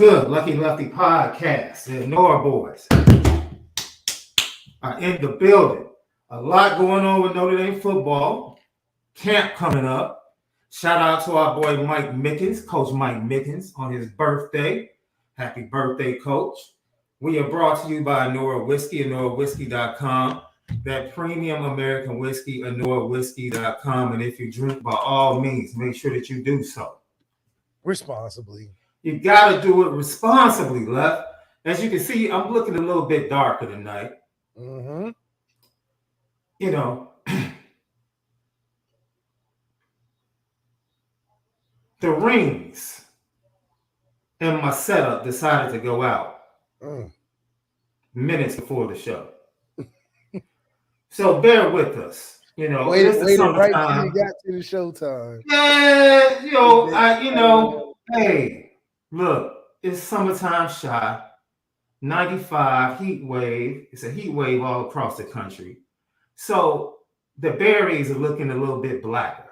good? Lucky Lefty podcast. The Onora boys are in the building. A lot going on with Notre Dame football. Camp coming up. Shout out to our boy Mike Mickens, Coach Mike Mickens, on his birthday. Happy birthday, Coach. We are brought to you by Onora Whisky, OnoraWhisky.com. That premium American whiskey, OnoraWhisky.com. And if you drink, by all means, make sure that you do so responsibly. You got to do it responsibly, Left. As you can see, I'm looking a little bit darker tonight. Mm-hmm. You know, the rings in my setup decided to go out minutes before the show. So bear with us. You know, wait right till you got to the showtime. Yeah, hey, look, it's summertime shy, 95 heat wave. It's a heat wave all across the country. So the berries are looking a little bit blacker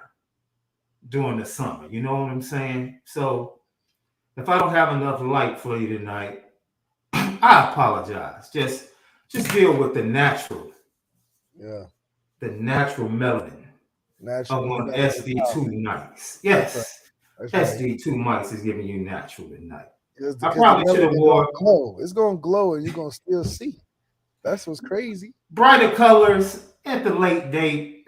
during the summer. You know what I'm saying? So if I don't have enough light for you tonight, I apologize. Just deal with the natural. Yeah. The natural melanin. Of one SD2 mics. Yes. That's right. SD2 mics is giving you natural tonight. I probably should have wore. It's going to glow and you're going to still see. That's what's crazy. Brighter colors at the late date.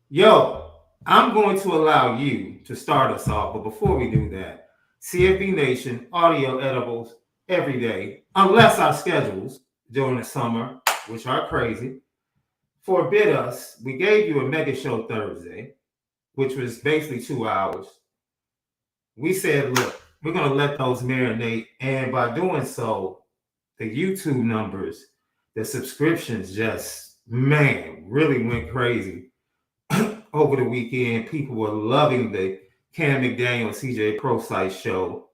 Yo, I'm going to allow you to start us off. But before we do that, CFB Nation, audio edibles every day, unless our schedules during the summer, which are crazy, forbid us. We gave you a mega show Thursday, which was basically 2 hours. We said, look, we're going to let those marinate. And by doing so, the YouTube numbers, the subscriptions just, really went crazy over the weekend. People were loving the Cam McDaniel CJ Pro Site show.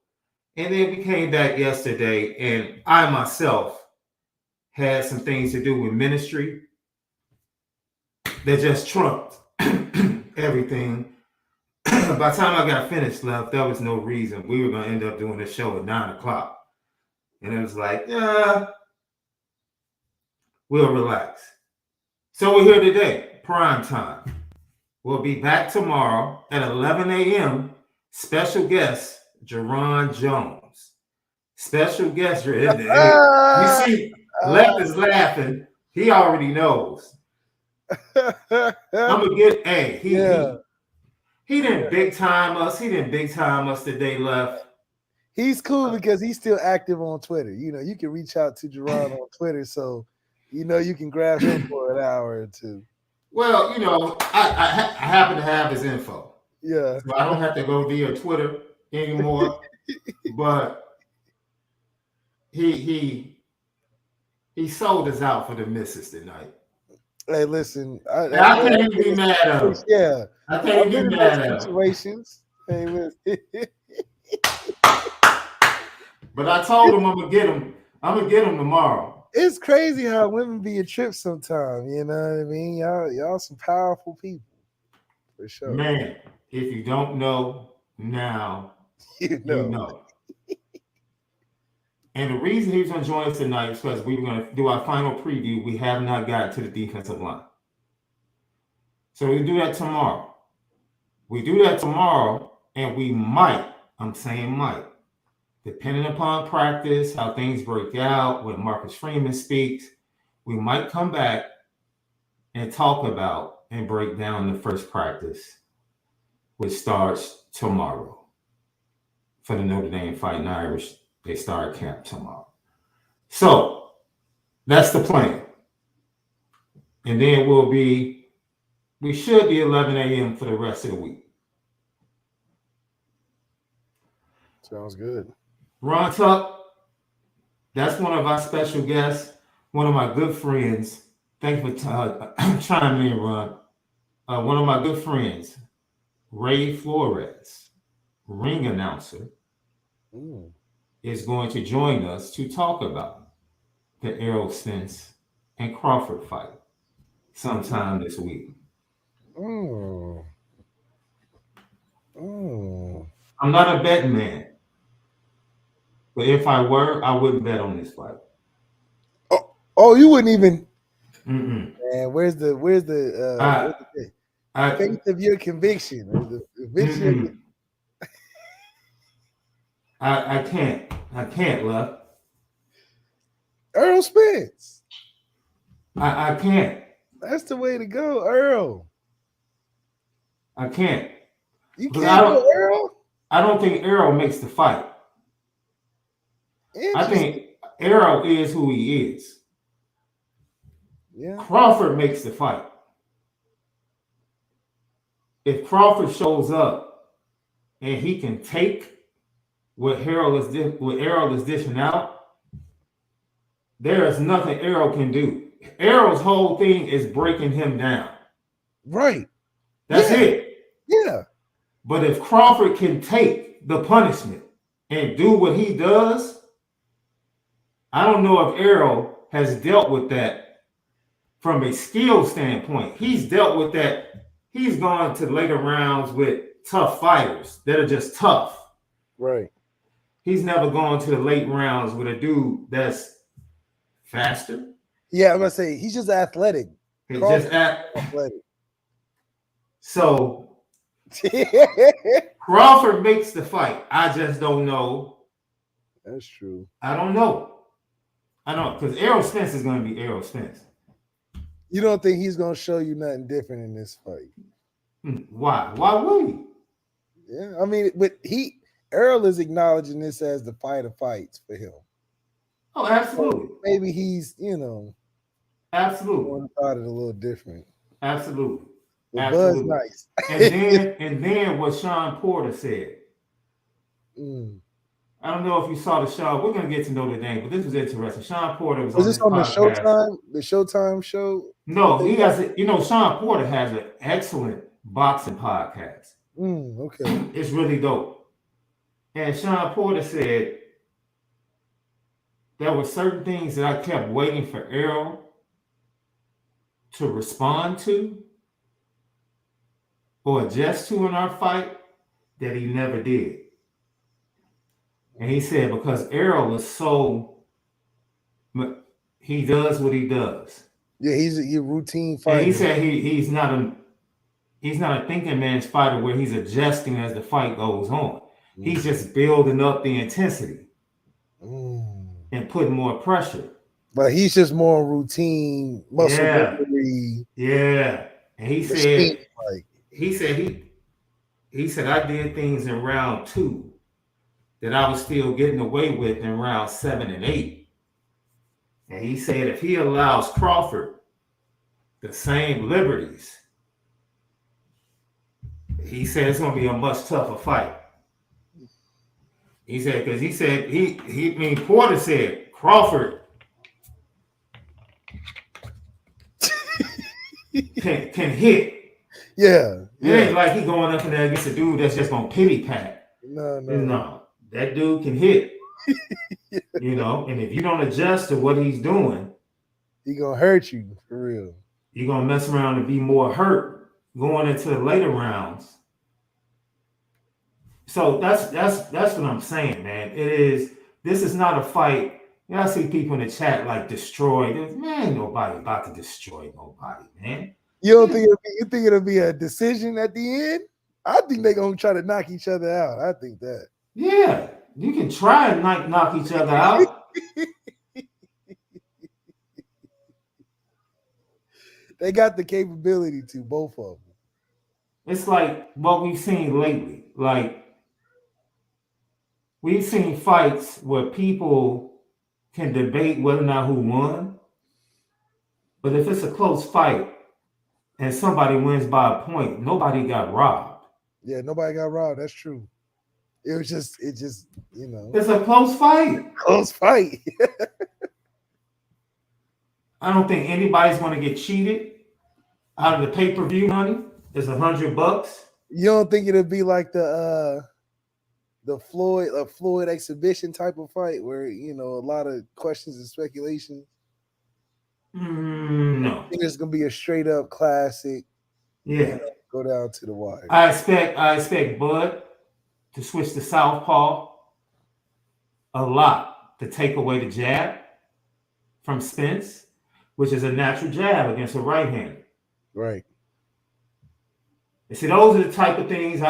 And then we came back yesterday, and I myself had some things to do with ministry that just trumped everything. By the time I got finished, Left, there was no reason. We were going to end up doing the show at 9 o'clock. And it was like, we'll relax. So we're here today, prime time. We'll be back tomorrow at 11 a.m. Special guest, Jerron Jones. Special guest. You see, Left is laughing. He already knows. I'm gonna get he didn't big time us. He didn't big time us today, Left. He's cool because he's still active on Twitter. You know, you can reach out to Jerron on Twitter, so you can grab him for an hour or two. Well, I happen to have his info. Yeah. So I don't have to go via Twitter anymore. But he sold us out for the misses tonight. Hey, listen. I can't even be mad at him. Yeah. I can't even be mad at him. Situations. Hey, listen. But I told him I'm gonna get him. I'm gonna get him tomorrow. It's crazy how women be a trip sometimes. You know what I mean? Y'all some powerful people. For sure. Man, if you don't know now, you know. And the reason he's going to join us tonight is because we were going to do our final preview. We have not gotten to the defensive line. So we do that tomorrow. And we might, I'm saying might, depending upon practice, how things break out, when Marcus Freeman speaks, we might come back and talk about and break down the first practice, which starts tomorrow for the Notre Dame Fighting Irish. They start camp tomorrow. So that's the plan. And then we should be 11 a.m. for the rest of the week. Sounds good. Ron Tuck, that's one of our special guests, one of my good friends. Thank you for chiming in, Ron. One of my good friends, Ray Flores, ring announcer, is going to join us to talk about the Errol Spence and Crawford fight sometime this week. I'm not a betting man. But if I were, I wouldn't bet on this fight. Oh, you wouldn't even. Mm-mm. Man, where's the I, I, faith of your conviction or the conviction of mm-mm. I can't. I can't, love. Earl Spence? I can't. That's the way to go, Earl. I can't. You Because can't go Earl. I don't think Errol makes the fight. I Interesting. think Errol is who he is. Yeah. Crawford makes the fight. If Crawford shows up and he can take what Errol is dishing out, there is nothing Errol can do. Errol's whole thing is breaking him down. Right. That's it. Yeah. But if Crawford can take the punishment and do what he does, I don't know if Errol has dealt with that from a skill standpoint. He's dealt with that. He's gone to later rounds with tough fighters that are just tough. Right. He's never gone to the late rounds with a dude that's faster. Yeah, I'm gonna say he's just athletic. He's just athletic. So Crawford makes the fight. I just don't know. That's true. I don't know. I don't, because Errol Spence is going to be Errol Spence. You don't think he's going to show you nothing different in this fight? Why? Why would he? Yeah, I mean, but Errol is acknowledging this as the fight of fights for him. Oh, absolutely. So maybe he's, absolutely thought it a little different. Absolutely. But Bud's nice. and then what Shaun Porter said. I don't know if you saw the show. We're going to get to Notre Dame, but this was interesting. Shaun Porter was this on the Showtime? The Showtime show? No, he has it. Shaun Porter has an excellent boxing podcast. Okay. It's really dope. And Shaun Porter said there were certain things that I kept waiting for Errol to respond to or adjust to in our fight that he never did. And he said because Errol is so, he does what he does. Yeah, he's a routine fighter. And he said he's not a thinking man's fighter where he's adjusting as the fight goes on. He's just building up the intensity and putting more pressure. But he's just more routine muscle memory. Yeah. And he said he said I did things in round 2 that I was still getting away with in round 7 and 8. And he said if he allows Crawford the same liberties, he said it's going to be a much tougher fight. He said because Porter said Crawford can hit. Yeah. It ain't like he going up in there against a dude that's just going to pity pat. No. That dude can hit. And if you don't adjust to what he's doing, he gonna hurt you for real. You're gonna mess around and be more hurt going into the later rounds. So that's what I'm saying, man. This is not a fight. I see people in the chat like destroy. Man, nobody about to destroy nobody, man. You don't think you think it'll be a decision at the end? I think they're gonna try to knock each other out. I think that. Yeah, you can try and knock each other out. They got the capability to, both of them. It's like what we've seen lately. Like we've seen fights where people can debate whether or not who won. But if it's a close fight and somebody wins by a point, nobody got robbed. Yeah, nobody got robbed. That's true. It just, it's a close fight. Close fight. I don't think anybody's going to get cheated out of the pay-per-view money. It's $100. You don't think it'll be like the Floyd exhibition type of fight where a lot of questions and speculation? No. I think it's gonna be a straight up classic. Yeah. Go down to the wire. I expect Bud to switch to southpaw a lot to take away the jab from Spence, which is a natural jab against a right hand. Right. And see, those are the type of things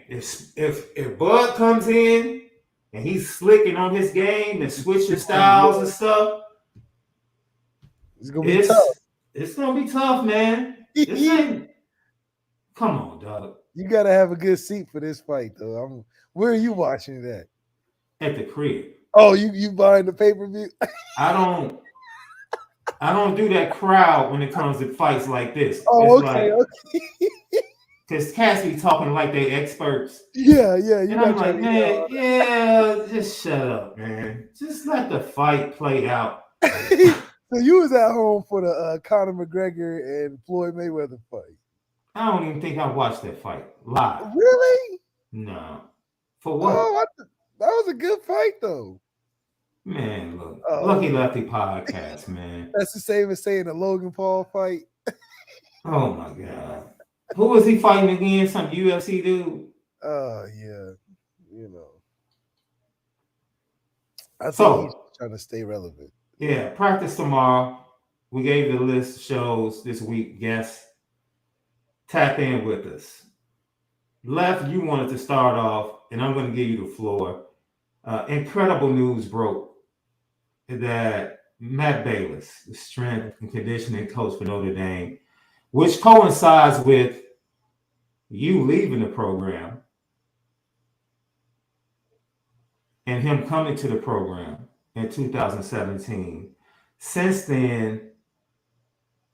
if Bud comes in and he's slicking on his game and switching styles and stuff, it's gonna be tough. It's gonna be tough, man. This ain't. Come on, dog. You gotta have a good seat for this fight, though. Where are you watching it at the crib? Oh, you buying the pay-per-view? I don't do that crowd when it comes to fights like this. Oh, it's okay. Because cats be talking like they experts. Yeah. And I'm like, man, just shut up, man. Just let the fight play out. So you was at home for the Conor McGregor and Floyd Mayweather fight. I don't even think I watched that fight live. Really? No. For what? Oh, that was a good fight, though. Man, look. Lucky Lefty podcast, man. That's the same as saying the Logan Paul fight. Oh, my God. Who was he fighting against? Some UFC dude? Yeah. I think he's trying to stay relevant. Yeah, practice tomorrow. We gave the list of shows this week. Guests, tap in with us. Left, you wanted to start off, and I'm going to give you the floor. Incredible news broke that Matt Bayless, the strength and conditioning coach for Notre Dame, which coincides with you leaving the program and him coming to the program in 2017. Since then,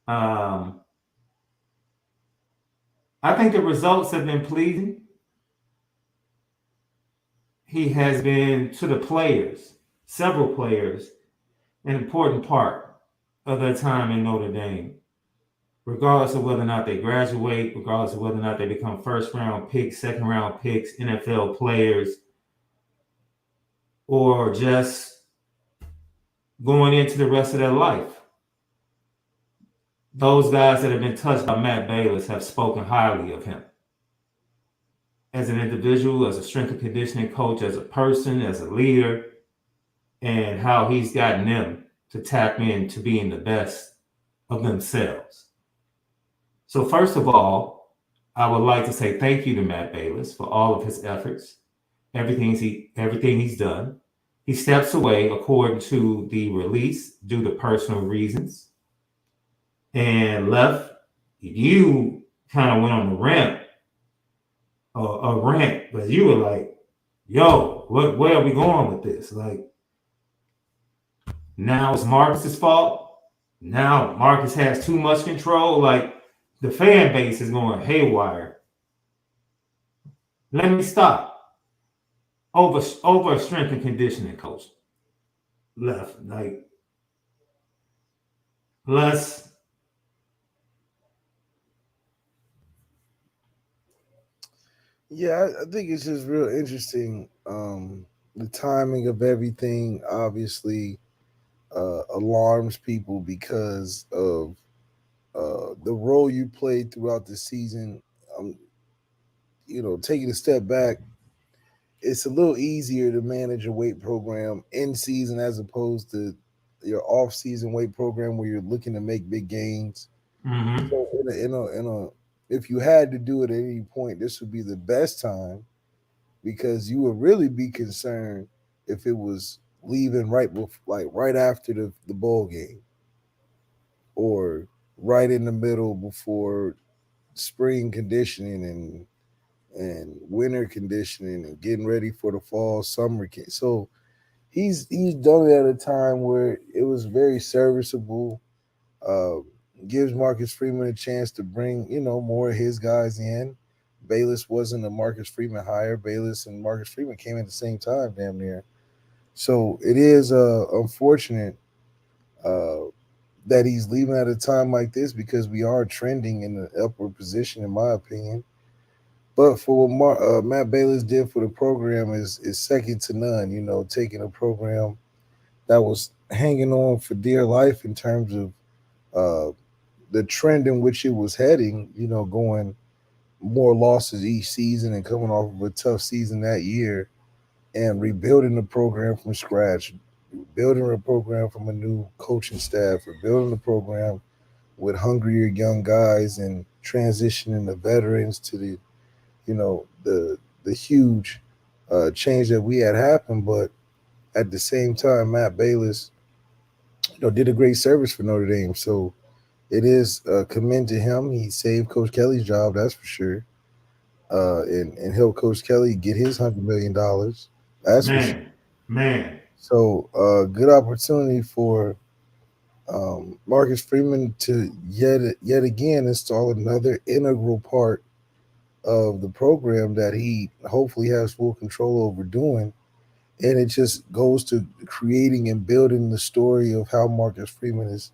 I think the results have been pleasing. He has been to the players, several players, an important part of their time in Notre Dame, regardless of whether or not they graduate, regardless of whether or not they become first-round picks, second-round picks, NFL players, or just going into the rest of their life. Those guys that have been touched by Matt Bayless have spoken highly of him. As an individual, as a strength and conditioning coach, as a person, as a leader, and how he's gotten them to tap into being the best of themselves. So first of all, I would like to say thank you to Matt Bayless for all of his efforts, everything he's done. He steps away according to the release due to personal reasons. And Left, you kind of went on the rant, but you were like, yo, where are we going with this? Like, now it's Marcus's fault. Now Marcus has too much control. Like, the fan base is going haywire. Let me stop. Over a strength and conditioning coach. Left, like, let's. Yeah, I think it's just real interesting. The timing of everything obviously alarms people because of the role you played throughout the season. Taking a step back, it's a little easier to manage a weight program in season as opposed to your off-season weight program where you're looking to make big gains. Mm-hmm. So if you had to do it at any point, this would be the best time because you would really be concerned if it was leaving right after the bowl game or right in the middle before spring conditioning and winter conditioning and getting ready for the fall summer camp. So he's done it at a time where it was very serviceable. Gives Marcus Freeman a chance to bring more of his guys in. Bayless wasn't a Marcus Freeman hire. Bayless and Marcus Freeman came at the same time, damn near. So it is unfortunate that he's leaving at a time like this because we are trending in the upward position, in my opinion. But for what Matt Bayless did for the program is second to none. Taking a program that was hanging on for dear life in terms of the trend in which it was heading. Going more losses each season and coming off of a tough season that year and rebuilding the program from scratch, building a program from a new coaching staff, or building a program with hungrier young guys and transitioning the veterans to the the huge change that we had happened. But at the same time, Matt Bayless did a great service for Notre Dame. So it is commend to him. He saved Coach Kelly's job, that's for sure, and helped Coach Kelly get his $100 million. That's for sure. Man, man. So good opportunity for Marcus Freeman to yet again install another integral part of the program that he hopefully has full control over doing. And it just goes to creating and building the story of how Marcus Freeman is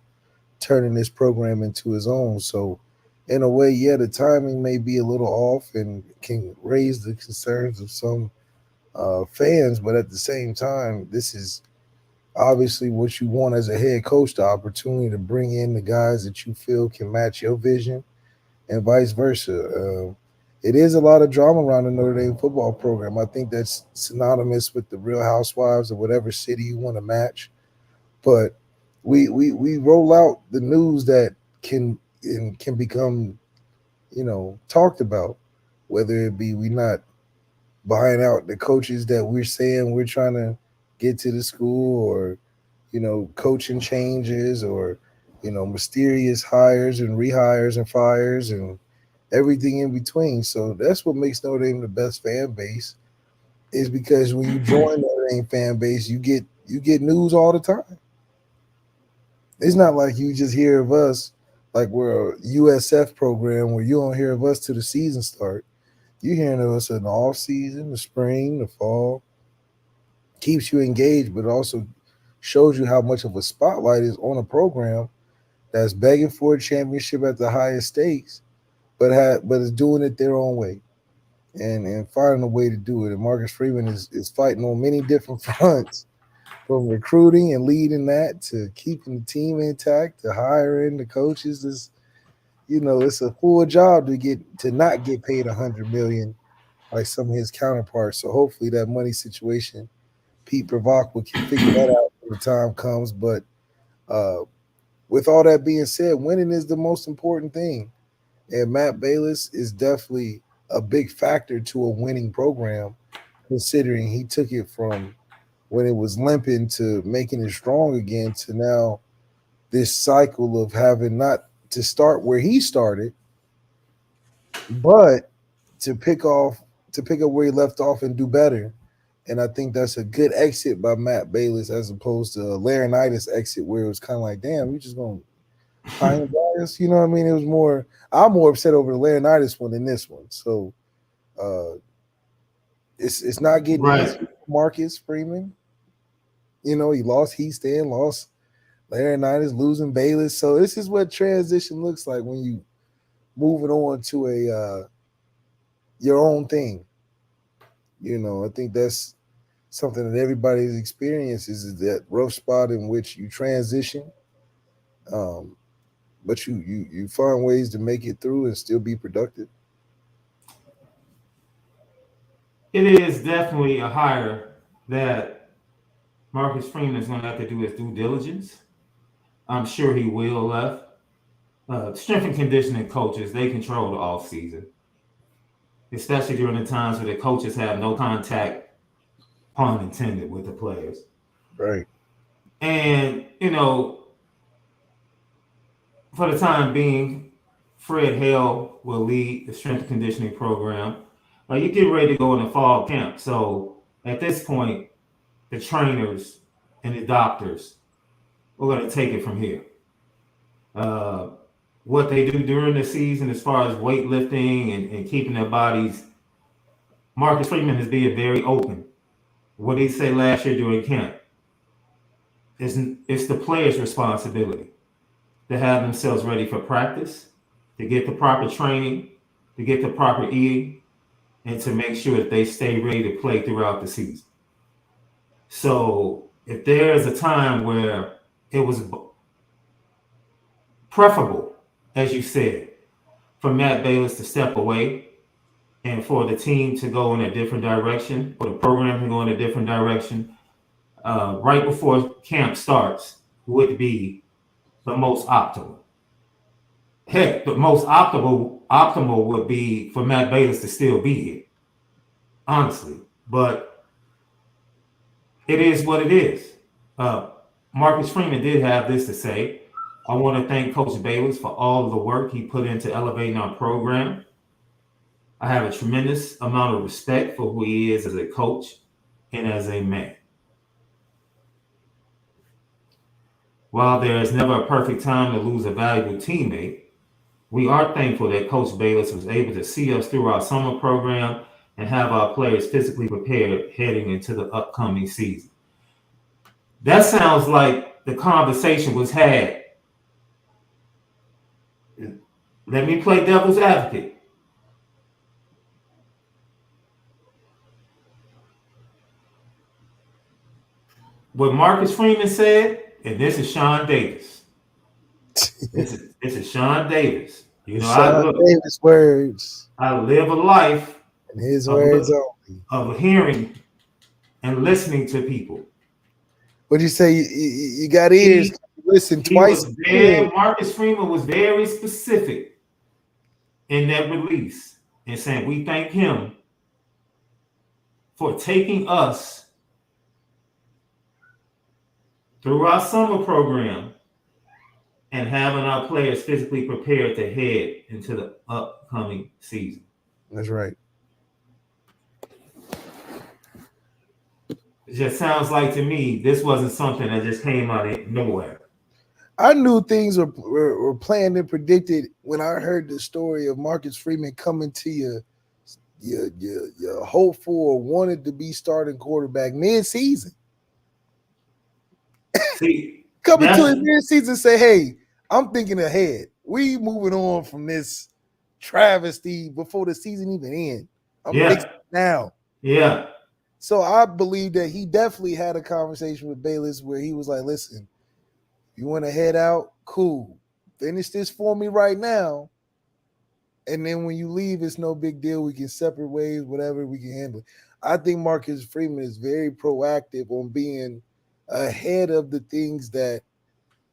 turning this program into his own. So, in a way, yeah, the timing may be a little off and can raise the concerns of some fans, but at the same time, this is obviously what you want as a head coach, the opportunity to bring in the guys that you feel can match your vision and vice versa. It is a lot of drama around the Notre Dame football program. I think that's synonymous with the Real Housewives of whatever city you want to match. But we roll out the news that can become talked about, whether it be we not buying out the coaches that we're saying we're trying to get to the school, or coaching changes, or mysterious hires and rehires and fires and everything in between. So that's what makes Notre Dame the best fan base, is because when you join Notre Dame fan base, you get news all the time. It's not like you just hear of us like we're a USF program where you don't hear of us till the season start. You hearing of us in the off season, the spring, the fall. Keeps you engaged, but also shows you how much of a spotlight is on a program that's begging for a championship at the highest stakes, but is doing it their own way, and finding a way to do it. And Marcus Freeman is fighting on many different fronts, from recruiting and leading that to keeping the team intact to hiring the coaches. It's a full job to not get paid $100 million like some of his counterparts. So hopefully that money situation, Pete Pravok can figure that out when the time comes. But uh, with all that being said, winning is the most important thing. And Matt Bayless is definitely a big factor to a winning program, considering he took it from when it was limping to making it strong again to now this cycle of having not to start where he started, but to pick up where he left off and do better. And I think that's a good exit by Matt Bayless as opposed to a Laurinaitis exit where it was kind of like, damn, we just gonna pine bias. You know what I mean? It was more. I'm more upset over the Laurinaitis one than this one. So uh, it's not getting easy Right. for Marcus Freeman. He lost Heaston, lost Laurinaitis, losing Bayless. So this is what transition looks like when you moving on to a your own thing. I think that's something that everybody's experiences, is that rough spot in which you transition, um, but you find ways to make it through and still be productive. It is definitely a hire that Marcus Freeman is going to have to do his due diligence. I'm sure he will left. Strength and conditioning coaches, they control the off season, especially during the times where the coaches have no contact, pun intended, with the players. Right. And, for the time being, Fred Hale will lead the strength and conditioning program. You get ready to go into fall camp. So at this point, the trainers and the doctors, we're going to take it from here. Uh, what they do during the season as far as weightlifting and keeping their bodies, Marcus Freeman is being very open. What did he say last year during camp? It's the players' responsibility to have themselves ready for practice, to get the proper training, to get the proper eating, and to make sure that they stay ready to play throughout the season. So if there is a time where it was preferable, as you said, for Matt Bayless to step away, and for the team to go in a different direction, for the program to go in a different direction, right before camp starts would be the most optimal. Heck, the most optimal would be for Matt Bayless to still be here, honestly. But it is what it is. Uh, Marcus Freeman did have this to say. I want to thank Coach Bayless for all of the work he put into elevating our program. I have a tremendous amount of respect for who he is as a coach and as a man. While there is never a perfect time to lose a valuable teammate, we are thankful that Coach Bayless was able to see us through our summer program and have our players physically prepared heading into the upcoming season. That sounds like the conversation was had. Let me play devil's advocate. What Marcus Freeman said, and this is Shaun Davis. This is Shaun Davis. You know, Shaun Davis words. I live a life and his words only of hearing and listening to people. What'd you say? You got ears. Listen twice. Marcus Freeman was very specific in that release and saying we thank him for taking us through our summer program and having our players physically prepared to head into the upcoming season. That's right. It just sounds like to me this wasn't something that just came out of nowhere. I knew things were planned and predicted when I heard the story of Marcus Freeman coming to your hopeful or wanted to be starting quarterback mid-season. See, coming to a mid-season, say, "Hey, I'm thinking ahead. We moving on from this travesty before the season even ends. I'm fixing it now." Yeah. So I believe that he definitely had a conversation with Bayless where he was like, "Listen, you want to head out? Cool. Finish this for me right now. And then when you leave, it's no big deal. We can separate ways, whatever, we can handle it." I think Marcus Freeman is very proactive on being ahead of the things that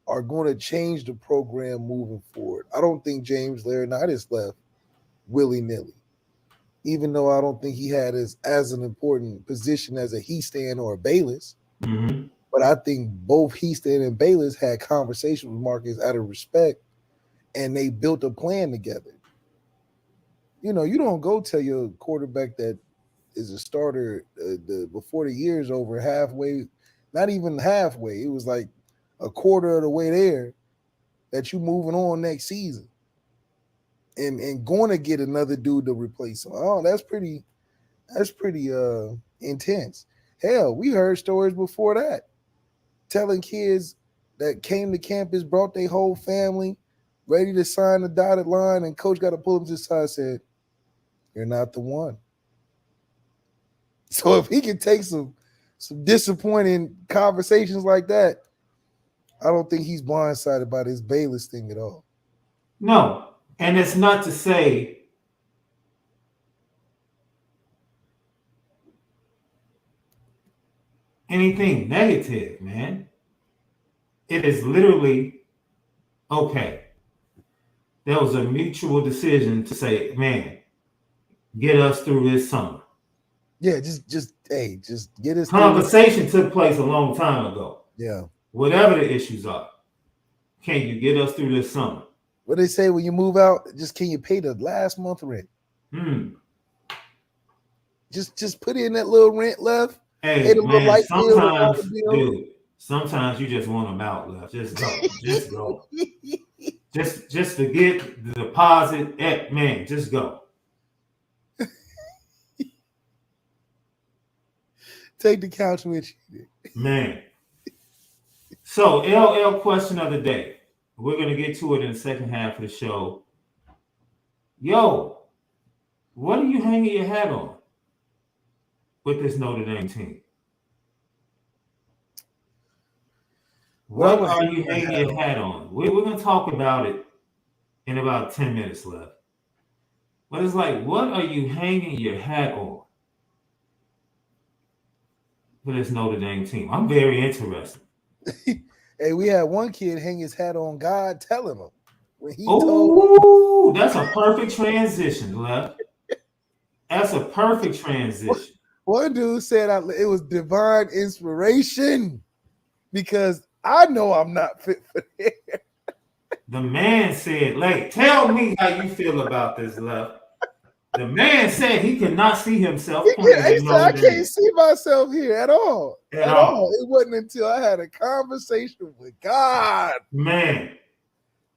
are going to change the program moving forward. I don't think James Laurinaitis left willy-nilly, even though I don't think he had as an important position as a Heastan or a Bayless. Mm-hmm. But I think both Heastan and Bayless had conversations with Marcus out of respect, and they built a plan together. You know, you don't go tell your quarterback that is a starter before the year's over halfway, not even halfway. It was like a quarter of the way there that you moving on next season and going to get another dude to replace him. Oh, that's pretty intense. Hell, we heard stories before that telling kids that came to campus, brought their whole family, ready to sign the dotted line, and coach got to pull them to the side and said, "You're not the one." So if he can take some disappointing conversations like that, I don't think he's blindsided by this Bayless thing at all. No, and it's not to say anything negative, man. It is literally okay. There was a mutual decision to say, man, get us through this summer. Yeah, just get us. Conversation took place a long time ago. Yeah. Whatever the issues are, can you get us through this summer? What they say when you move out, just can you pay the last month rent? Just put in that little rent left. Hey, man, sometimes you just want them out left. Just go. Just go. just to get the deposit, man, just go. Take the couch with you. Man. So, LL question of the day. We're going to get to it in the second half of the show. Yo, what are you hanging your hat on with this Notre Dame team? What are you hanging your hat on? We're going to talk about it in about 10 minutes left. But it's like, what are you hanging your hat on for this Notre Dame team? I'm very interested. Hey, we had one kid hang his hat on God telling him when he told Oh, that's a perfect transition, left. That's a perfect transition. one dude said it was divine inspiration because I know I'm not fit for it. The man said, like, tell me how you feel about this, left. The man said he could not see himself playing He at said, I Notre can't Dame see myself here at all. at At all. all. It wasn't until I had a conversation with God. Man,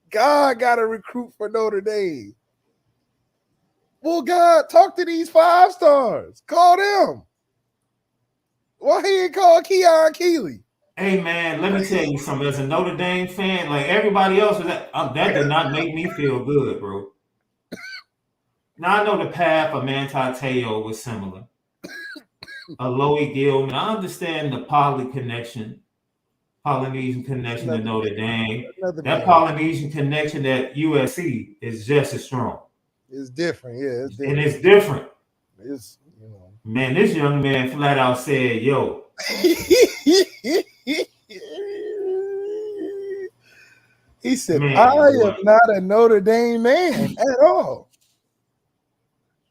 God got a recruit for Notre Dame. Well, God, talk to these 5 stars. Call them. Why he ain't call Keon Keeley? hey man, let me tell you something. As a Notre Dame fan, like everybody else was that did not make me feel good, bro. Now I know the path of Manti Te'o was similar. Aloy Gilman. I understand the Polynesian connection to Notre Dame. That Polynesian connection at USC is just as strong. It's different, yeah. It's different. And it's different. It's, you know. Man, this young man flat out said, yo. He said, man, I am not a Notre Dame man at all.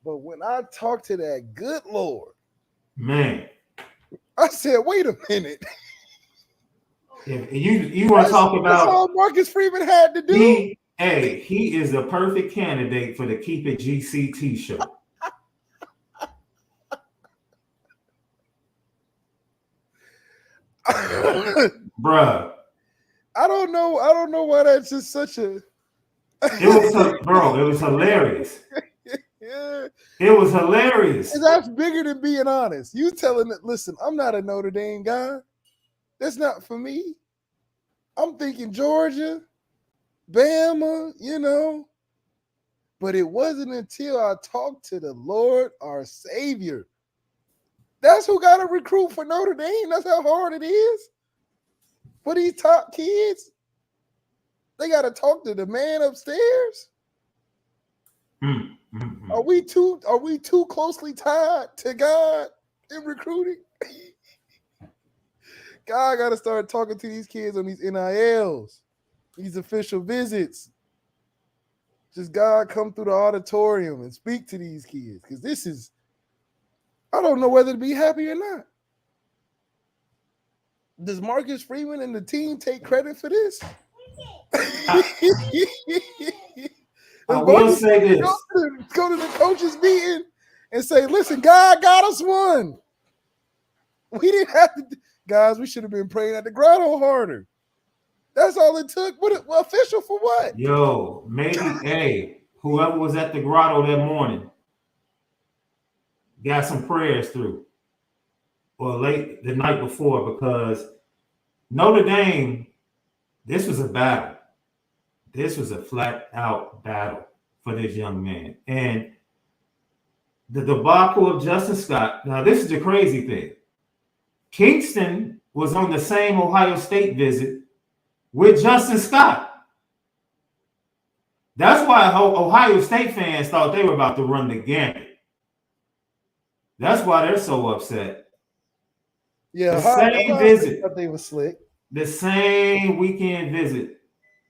But when I talk to that good Lord, man, I said, wait a minute. If you want to talk about that's all Marcus Freeman had to do. He is the perfect candidate for the Keep It GCT show. Bruh. I don't know why that's just such a it was hilarious. Yeah. It was hilarious. And that's bigger than being honest. You telling it, listen, I'm not a Notre Dame guy. That's not for me. I'm thinking Georgia, Bama, you know. But it wasn't until I talked to the Lord, our Savior. That's who got to recruit for Notre Dame. That's how hard it is. For these top kids, they got to talk to the man upstairs. Mm-hmm. Are we too closely tied to God in recruiting? God got to start talking to these kids on these NILs, these official visits. Just God come through the auditorium and speak to these kids, because this is, I don't know whether to be happy or not. Does Marcus Freeman and the team take credit for this? I will say this. Go to the coaches meeting and say, listen, God got us one. We didn't have to, guys, we should have been praying at the grotto harder. That's all it took. Well, official for what? Yo, maybe, whoever was at the grotto that morning got some prayers through. Or late the night before, because Notre Dame, this was a battle. This was a flat out battle for this young man. And the debacle of Justin Scott, now this is the crazy thing. Kingston was on the same Ohio State visit with Justin Scott. That's why Ohio State fans thought they were about to run the gamut. That's why they're so upset. Yeah, the same visit. They were slick. The same weekend visit.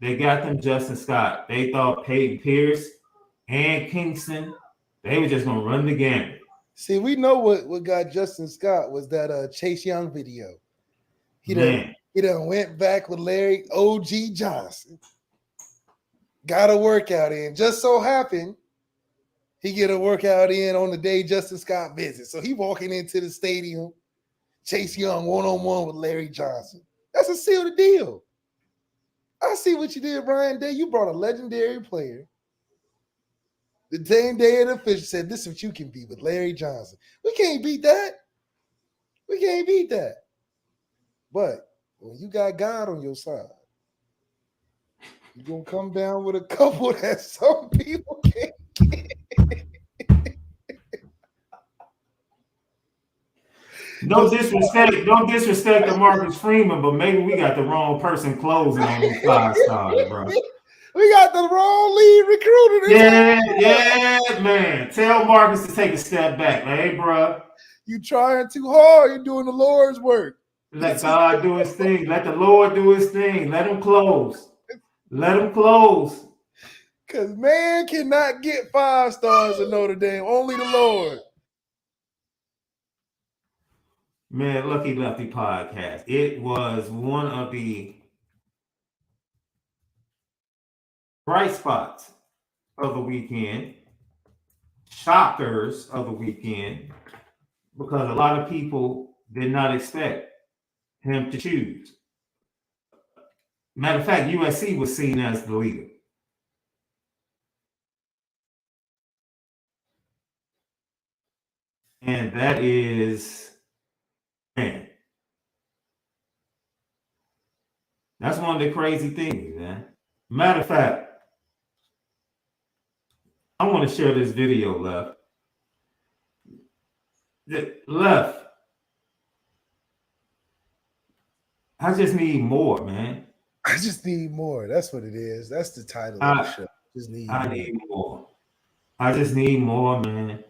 They got them Justin Scott. They thought Peyton Pierce and Kingston, they were just gonna run the gamut. See, we know what got Justin Scott was that Chase Young video. He done went back with Larry O.G. Johnson. Got a workout in. Just so happened he get a workout in on the day Justin Scott visits. So he walking into the stadium, Chase Young one-on-one with Larry Johnson. That's a seal the deal. I see what you did, Brian Day. You brought a legendary player. The same day the official said, this is what you can be with Larry Johnson. We can't beat that. We can't beat that. But when you got God on your side, you're going to come down with a couple that some people can't get. No disrespect to Marcus Freeman, but maybe we got the wrong person closing on these 5 stars, bro. We got the wrong lead recruiter. Yeah, man. Tell Marcus to take a step back. Like, hey, bro. You trying too hard. You're doing the Lord's work. Let God do his thing. Let the Lord do his thing. Let him close. Let him close. Because man cannot get 5 stars in Notre Dame. Only the Lord. Man, Lucky Lefty podcast. It was one of the bright spots of the weekend, shockers of the weekend, because a lot of people did not expect him to choose. Matter of fact, USC was seen as the leader. And that is, man, that's one of the crazy things, man. Matter of fact, I want to share this video, Left. Left, I just need more, man. I just need more. That's what it is. That's the title of the show. I need more. I just need more, man.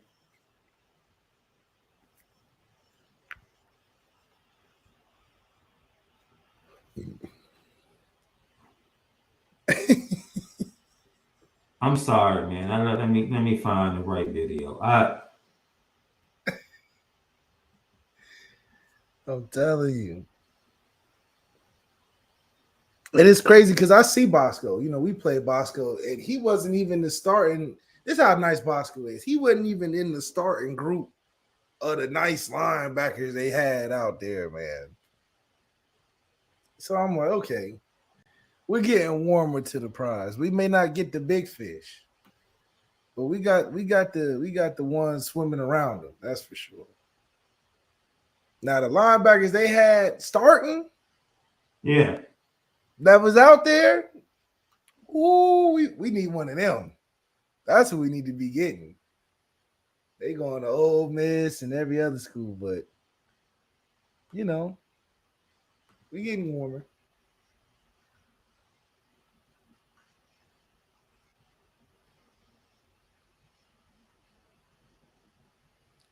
I'm sorry, man. Let me find the right video. I'm telling you. It is crazy because I see Bosco. You know, we played Bosco, and he wasn't even the starting. This is how nice Bosco is. He wasn't even in the starting group of the nice linebackers they had out there, man. So I'm like, okay, we're getting warmer to the prize. We may not get the big fish, but we got the ones swimming around them. That's for sure. Now the linebackers they had starting, yeah. that was out there. Ooh, we need one of them. That's what we need to be getting. They going to Ole Miss and every other school, but you know, we getting warmer.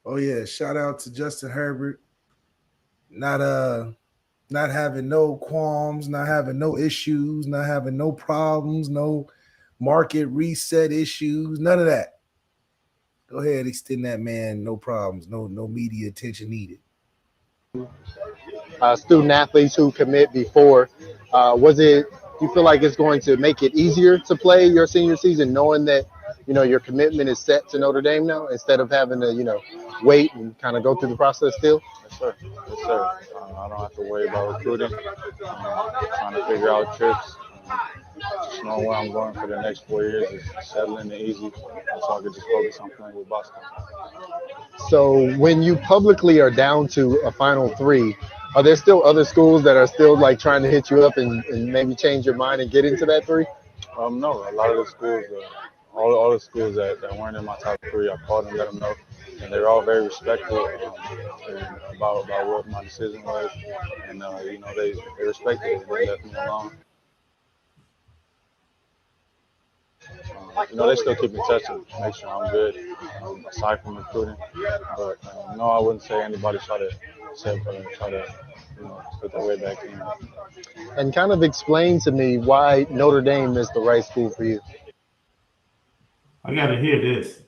Oh yeah, shout out to Justin Herbert. Not having no qualms, not having no issues, not having no problems, no market reset issues, none of that. Go ahead, extend that man, no problems, no media attention needed. Student athletes who commit before, do you feel like it's going to make it easier to play your senior season knowing that, you know, your commitment is set to Notre Dame now instead of having to, you know, wait and kind of go through the process still? Yes, sir. Yes, sir. I don't have to worry about recruiting, trying to figure out trips. Just knowing where I'm going for the next 4 years is settling and easy, so I can just focus on playing with Boston. So when you publicly are down to a Final Three, are there still other schools that are still like trying to hit you up and maybe change your mind and get into that 3? No, a lot of the schools, all the schools that weren't in my top 3, I called and let them know, and they're all very respectful and about what my decision was, and you know they respected it and they left me alone. You know, they still keep in touch and make sure I'm good, aside from recruiting. But no, I wouldn't say anybody try to you know, put their way back in. And kind of explain to me why Notre Dame is the right school for you. I got to hear this.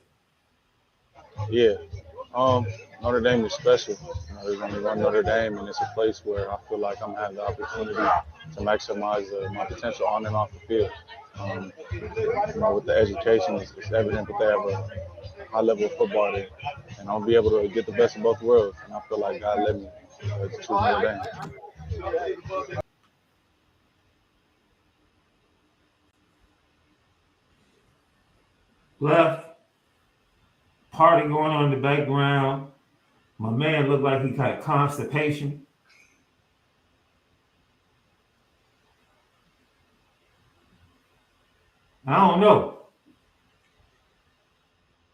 Yeah. Notre Dame is special. You know, there's only one Notre Dame, and it's a place where I feel like I'm having the opportunity to maximize my potential on and off the field. You know, with the education, it's evident that they have a high level of football there, and I'll be able to get the best of both worlds. And I feel like God led me to choose Notre Dame. Left, party going on in the background. My man looked like he got constipation. I don't know.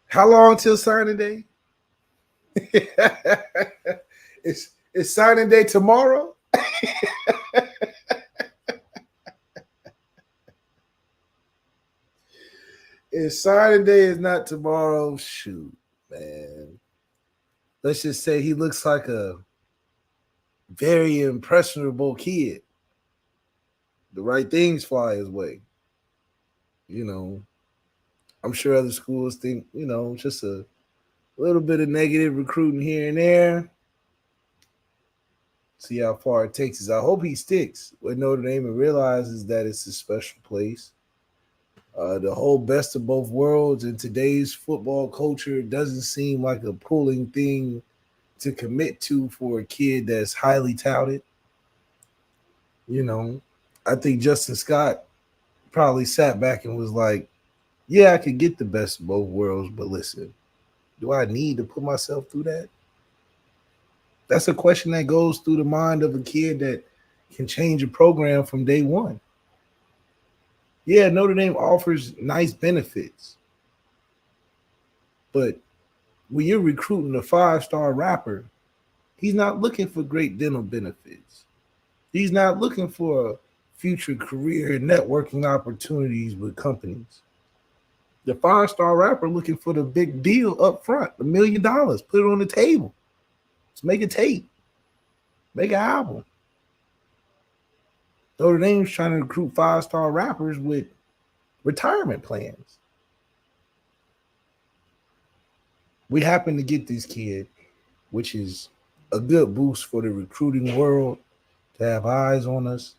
How long till signing day? It's signing day tomorrow. If signing day is not tomorrow, shoot, man. Let's just say he looks like a very impressionable kid. The right things fly his way. You know, I'm sure other schools think, just a little bit of negative recruiting here and there. See how far it takes us. I hope he sticks with Notre Dame and realizes that it's a special place. The whole best of both worlds in today's football culture doesn't seem like a pulling thing to commit to for a kid that's highly touted. I think Justin Scott probably sat back and was like, yeah, I could get the best of both worlds, but listen, do I need to put myself through that? That's a question that goes through the mind of a kid that can change a program from day one. Yeah, Notre Dame offers nice benefits, but when you're recruiting a 5-star rapper, he's not looking for great dental benefits. He's not looking for future career networking opportunities with companies. The 5-star rapper looking for the big deal up front, $1 million, put it on the table. Let's make a tape, make an album. Notre Dame's trying to recruit 5-star rappers with retirement plans. We happen to get this kid, which is a good boost for the recruiting world to have eyes on us,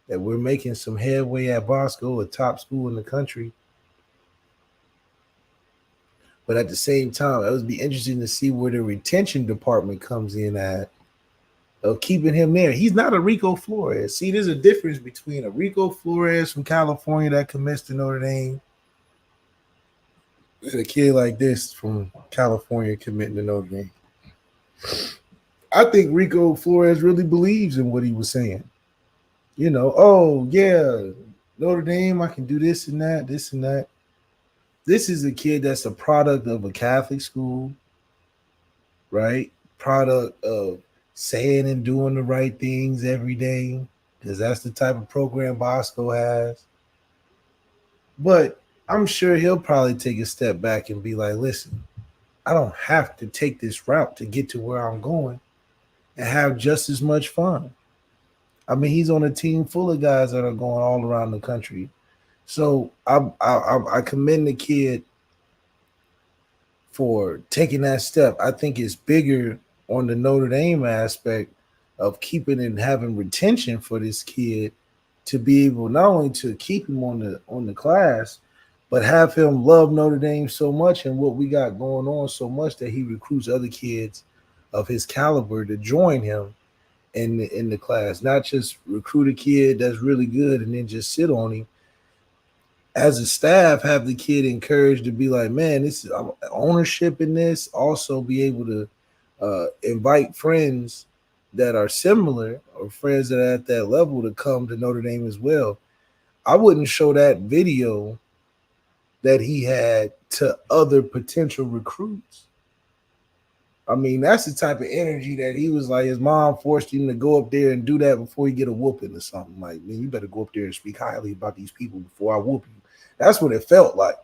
that we're making some headway at Bosco, a top school in the country. But at the same time, it would be interesting to see where the retention department comes in at, of keeping him there. He's not a Rico Flores. See, there's a difference between a Rico Flores from California that commits to Notre Dame and a kid like this from California committing to Notre Dame. I think Rico Flores really believes in what he was saying. Oh, yeah, Notre Dame, I can do this and that, this and that. This is a kid that's a product of a Catholic school, right? Product of saying and doing the right things every day, because that's the type of program Bosco has. But I'm sure he'll probably take a step back and be like, listen, I don't have to take this route to get to where I'm going and have just as much fun. I mean, he's on a team full of guys that are going all around the country. So I commend the kid for taking that step. I think it's bigger on the Notre Dame aspect of keeping and having retention for this kid to be able not only to keep him on the class, but have him love Notre Dame so much and what we got going on so much that he recruits other kids of his caliber to join him in the class. Not just recruit a kid that's really good and then just sit on him. As a staff, have the kid encouraged to be like, man, this is ownership in this. Also be able to invite friends that are similar or friends that are at that level to come to Notre Dame as well. I wouldn't show that video that he had to other potential recruits. I mean, that's the type of energy that he was like, his mom forced him to go up there and do that before he get a whooping or something. Like, man, you better go up there and speak highly about these people before I whoop you. That's what it felt like.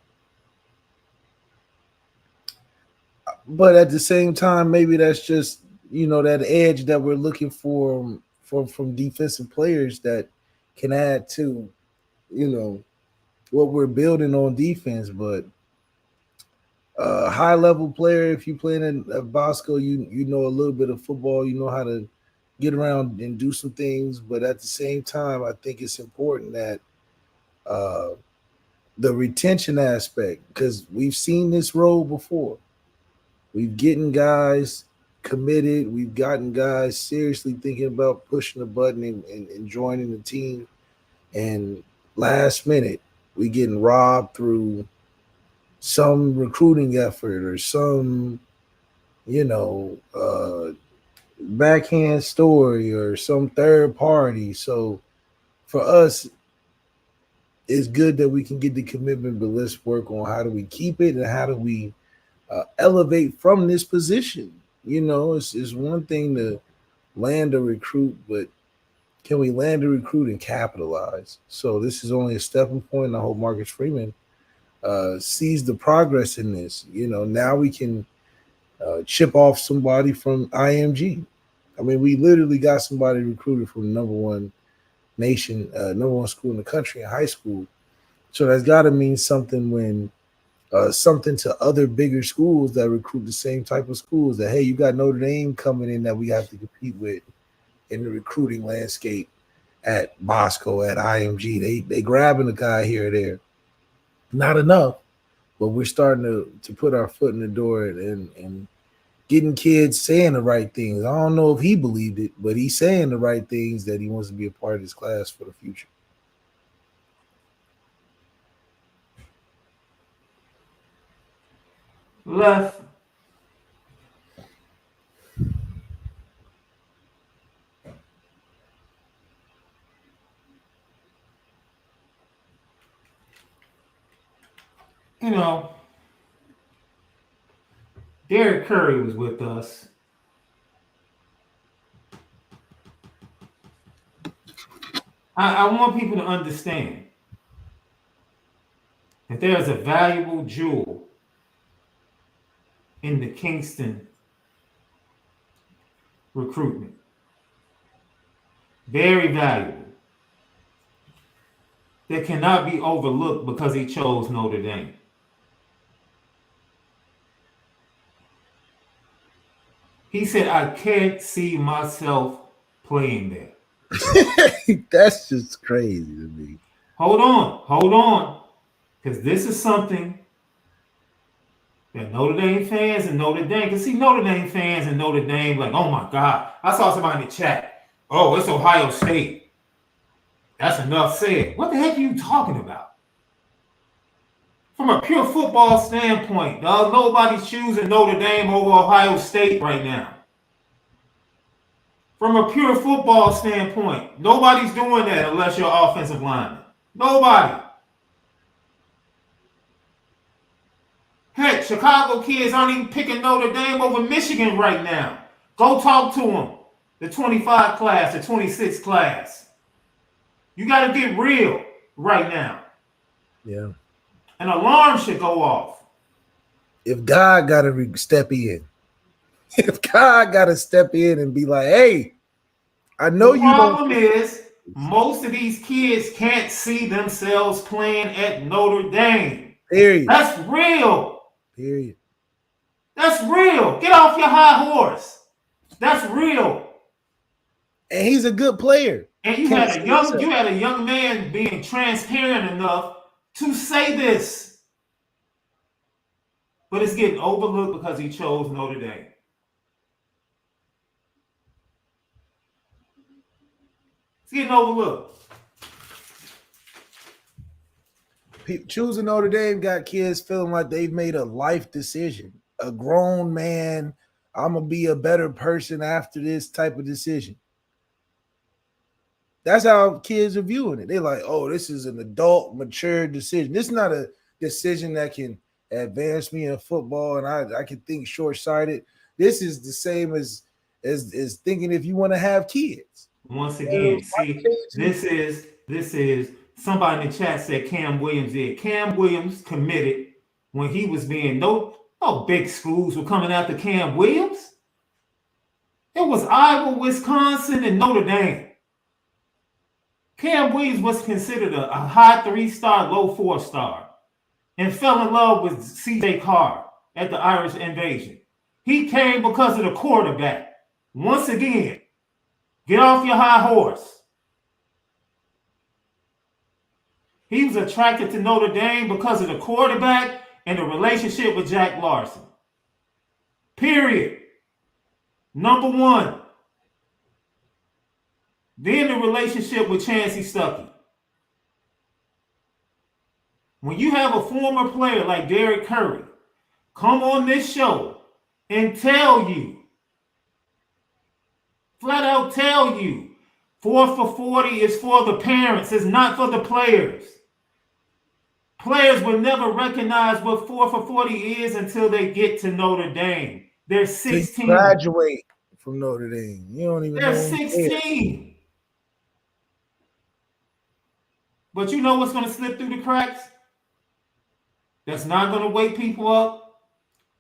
But at the same time, maybe that's just, that edge that we're looking for from defensive players that can add to, what we're building on defense. But a high-level player, if you're playing at Bosco, you know a little bit of football. You know how to get around and do some things. But at the same time, I think it's important that the retention aspect, because we've seen this role before. We've gotten guys committed. We've gotten guys seriously thinking about pushing the button and joining the team. And last minute, we getting robbed through some recruiting effort or some, backhand story or some third party. So for us, it's good that we can get the commitment, but let's work on how do we keep it and how do we elevate from this position. It's one thing to land a recruit, but can we land a recruit and capitalize? So this is only a stepping point, and I hope Marcus Freeman sees the progress in this. Now we can chip off somebody from IMG. I mean, we literally got somebody recruited from the number one school in the country in high school. So that's got to mean something when something to other bigger schools that recruit the same type of schools that, hey, you got Notre Dame coming in that we have to compete with in the recruiting landscape at Bosco, at IMG. They grabbing a guy here or there. Not enough, but we're starting to put our foot in the door and getting kids saying the right things. I don't know if he believed it, but he's saying the right things that he wants to be a part of this class for the future. Left. Derek Curry was with us. I want people to understand that there is a valuable jewel in the Kingston recruitment. Very valuable. That cannot be overlooked because he chose Notre Dame. He said, I can't see myself playing there. That's just crazy to me. Hold on. Because this is something that Notre Dame fans and Notre Dame can see. Notre Dame fans and Notre Dame, like, oh my God. I saw somebody in the chat. Oh, it's Ohio State. That's enough said. What the heck are you talking about? From a pure football standpoint, dog, nobody's choosing Notre Dame over Ohio State right now. From a pure football standpoint, nobody's doing that unless you're offensive lineman. Nobody. Heck, Chicago kids aren't even picking Notre Dame over Michigan right now. Go talk to them. The 25 class, the 26 class. You got to get real right now. Yeah. An alarm should go off. If God got to step in. If God got to step in and be like, hey, I know you don't. The problem is most of these kids can't see themselves playing at Notre Dame. Period. That's real. Period. That's real. Get off your high horse. That's real. And he's a good player. And you had a young man being transparent enough to say this. But it's getting overlooked because he chose Notre Dame. It's getting overlooked. Choosing Notre Dame got kids feeling like they've made a life decision. A grown man, I'm going to be a better person after this type of decision. That's how kids are viewing it. They're like, oh, this is an adult, mature decision. This is not a decision that can advance me in football and I can think short-sighted. This is the same as thinking if you want to have kids. Once again, see, this is somebody in the chat said Cam Williams did. Cam Williams committed when he was being no big schools were coming after Cam Williams. It was Iowa, Wisconsin, and Notre Dame. Cam Williams was considered a high 3-star, low 4-star and fell in love with C.J. Carr at the Irish Invasion. He came because of the quarterback. Once again, get off your high horse. He was attracted to Notre Dame because of the quarterback and the relationship with Jack Larson. Period. Number one. Then the relationship with Chancey Stuckey. When you have a former player like Derek Curry come on this show and tell you, flat out tell you, 4 for 40 is for the parents, it's not for the players. Players will never recognize what 4 for 40 is until they get to Notre Dame. They're 16. They graduate from Notre Dame. You don't even know. They're 16. But you know what's going to slip through the cracks? that's not going to wake people up?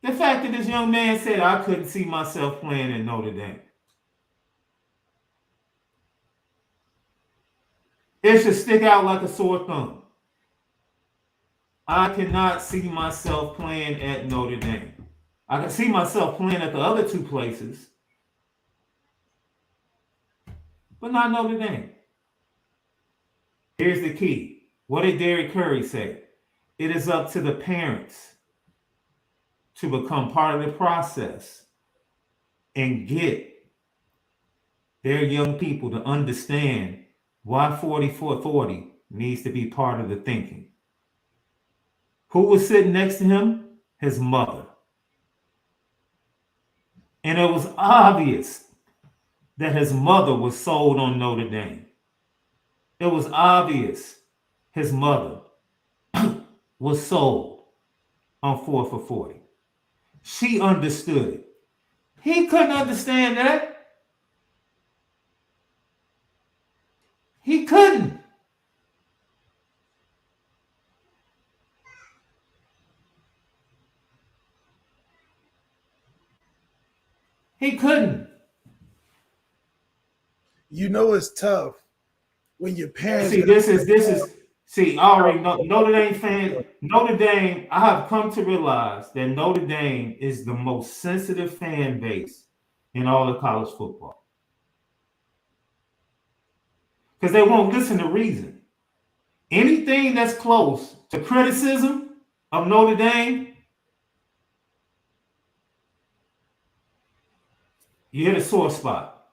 The fact that this young man said, I couldn't see myself playing in Notre Dame. It should stick out like a sore thumb. I cannot see myself playing at Notre Dame. I can see myself playing at the other two places, but not Notre Dame. Here's the key. What did Derek Curry say? It is up to the parents to become part of the process and get their young people to understand why 40-40 needs to be part of the thinking. Who was sitting next to him? His mother. And it was obvious that his mother was sold on Notre Dame. It was obvious his mother was sold on 4-for-40. She understood it. He couldn't understand that. He couldn't. He couldn't. You know it's tough when your parents. See, this is. See, I already know Notre Dame fans. Notre Dame. I have come to realize that Notre Dame is the most sensitive fan base in all of college football because they won't listen to reason. Anything that's close to criticism of Notre Dame, you hit a sore spot.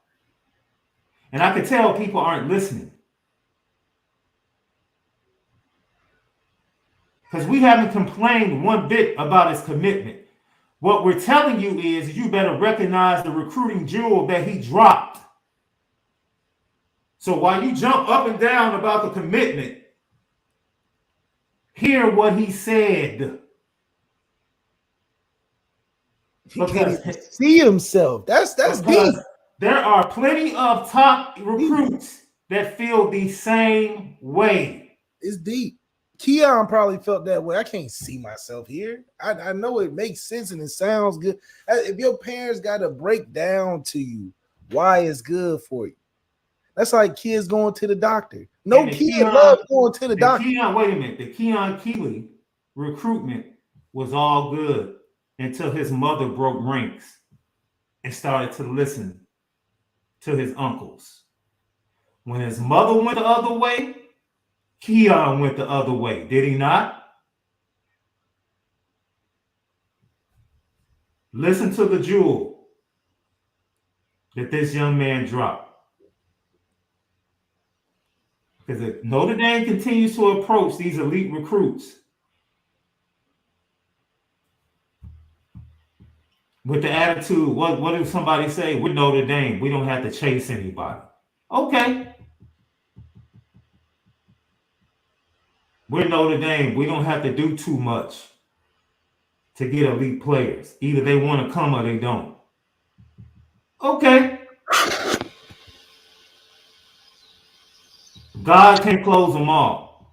And I can tell people aren't listening. Because we haven't complained one bit about his commitment. What we're telling you is you better recognize the recruiting jewel that he dropped. So while you jump up and down about the commitment, hear what he said. He can't even see himself. That's deep. There are plenty of top recruits that feel the same way. It's deep. Keon probably felt that way. I can't see myself here. I know it makes sense and it sounds good. If your parents got to break down to you why it's good for you, that's like kids going to the doctor. No kid loves going to the doctor. Wait a minute. The Keon Keeley recruitment was all good until his mother broke ranks and started to listen to his uncles. When his mother went the other way, Keon went the other way. Did he not? Listen to the jewel that this young man dropped. Because if Notre Dame continues to approach these elite recruits with the attitude, what if somebody say, we're Notre Dame, we don't have to chase anybody. Okay. We're Notre Dame, we don't have to do too much to get elite players. Either they want to come or they don't. Okay. God can close them all.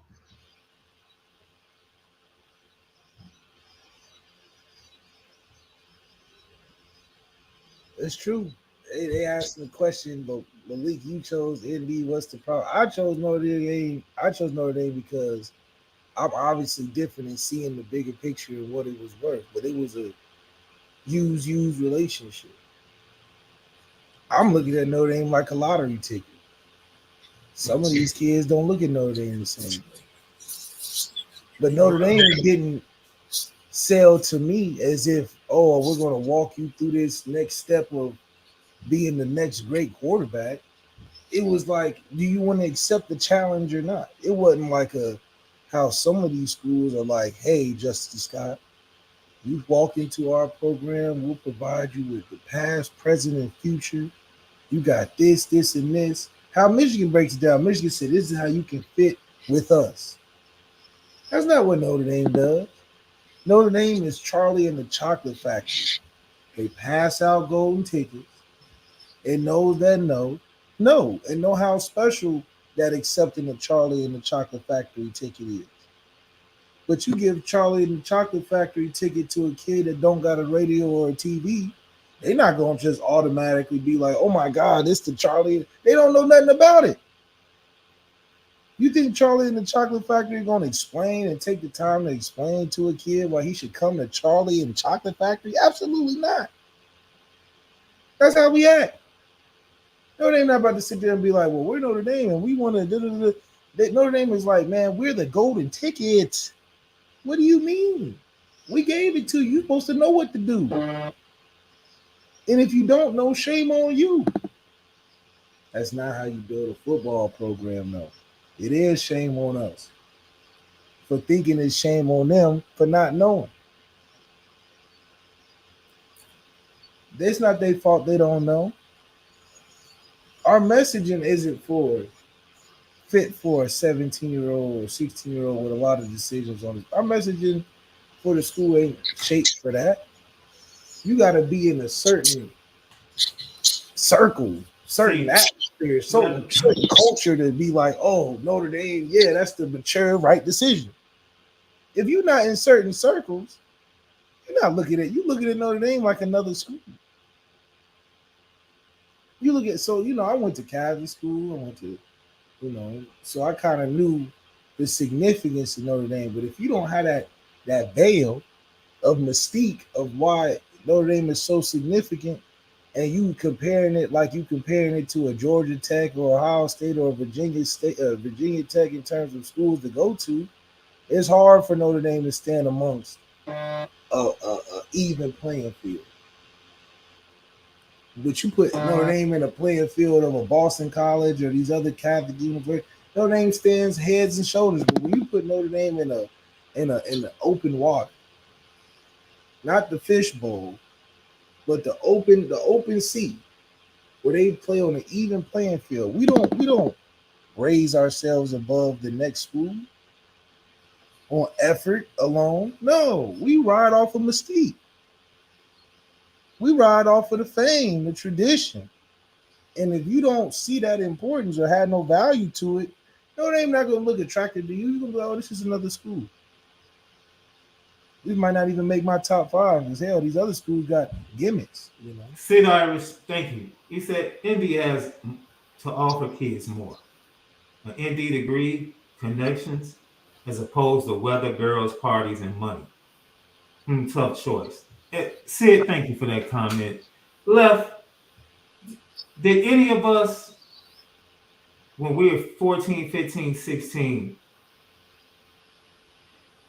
It's true. They asked the question, but Malik, you chose ND. What's the problem? I chose Notre Dame. Because I'm obviously different in seeing the bigger picture of what it was worth. But it was a use relationship. I'm looking at Notre Dame like a lottery ticket. Some of these kids don't look at Notre Dame the same way. But Notre Dame didn't sell to me as if, oh, we're going to walk you through this next step of being the next great quarterback. It was like, do you want to accept the challenge or not? It wasn't like how some of these schools are like, hey, Justin Scott, you walk into our program, we'll provide you with the past, present, and future. You got this, this, and this. How Michigan breaks it down, Michigan said, this is how you can fit with us. That's not what Notre Dame does. Notre Dame is Charlie and the Chocolate Factory. They pass out golden tickets and those that know, and know how special that accepting the Charlie and the Chocolate Factory ticket is. But you give Charlie and the Chocolate Factory ticket to a kid that don't got a radio or a TV, they're not going to just automatically be like, oh my God, it's the Charlie. They don't know nothing about it. You think Charlie and the Chocolate Factory are going to explain and take the time to explain to a kid why he should come to Charlie and Chocolate Factory? Absolutely not. That's how we act. Notre Dame not about to sit there and be like, well, we're Notre Dame and we want to. Notre Dame is like, man, we're the golden ticket. What do you mean? We gave it to you. You're supposed to know what to do. And if you don't know, shame on you. That's not how you build a football program, though. It is shame on us for thinking it's shame on them for not knowing. It's not their fault they don't know. Our messaging isn't fit for a 17-year-old or 16-year-old with a lot of decisions on it. Our messaging for the school ain't shaped for that. You got to be in a certain circle, certain atmosphere, certain culture to be like, oh, Notre Dame, yeah, that's the mature, right decision. If you're not in certain circles, you're not looking at Notre Dame like another school. You look at, I went to Catholic school, so I kind of knew the significance of Notre Dame. But if you don't have that veil of mystique of why Notre Dame is so significant, and you comparing it to a Georgia Tech or Ohio State or Virginia Tech in terms of schools to go to, it's hard for Notre Dame to stand amongst a even playing field. But you put Notre Dame in a playing field of a Boston College or these other Catholic universities, Notre Dame stands heads and shoulders. But when you put Notre Dame in the open water, not the fishbowl, but the open sea, where they play on an even playing field, we don't raise ourselves above the next school on effort alone. No, we ride off of mystique. We ride off of the fame, the tradition. And if you don't see that importance or have no value to it, Notre Dame not going to look attractive to you. You're going to be like, oh, this is another school. This might not even make my top 5. Because hell, these other schools got gimmicks. Sid Irish, thank you. He said Indy has to offer kids more. An ND degree, connections, as opposed to weather, girls, parties, and money. Tough choice. Sid, thank you for that comment. Left, did any of us, when we were 14, 15, 16,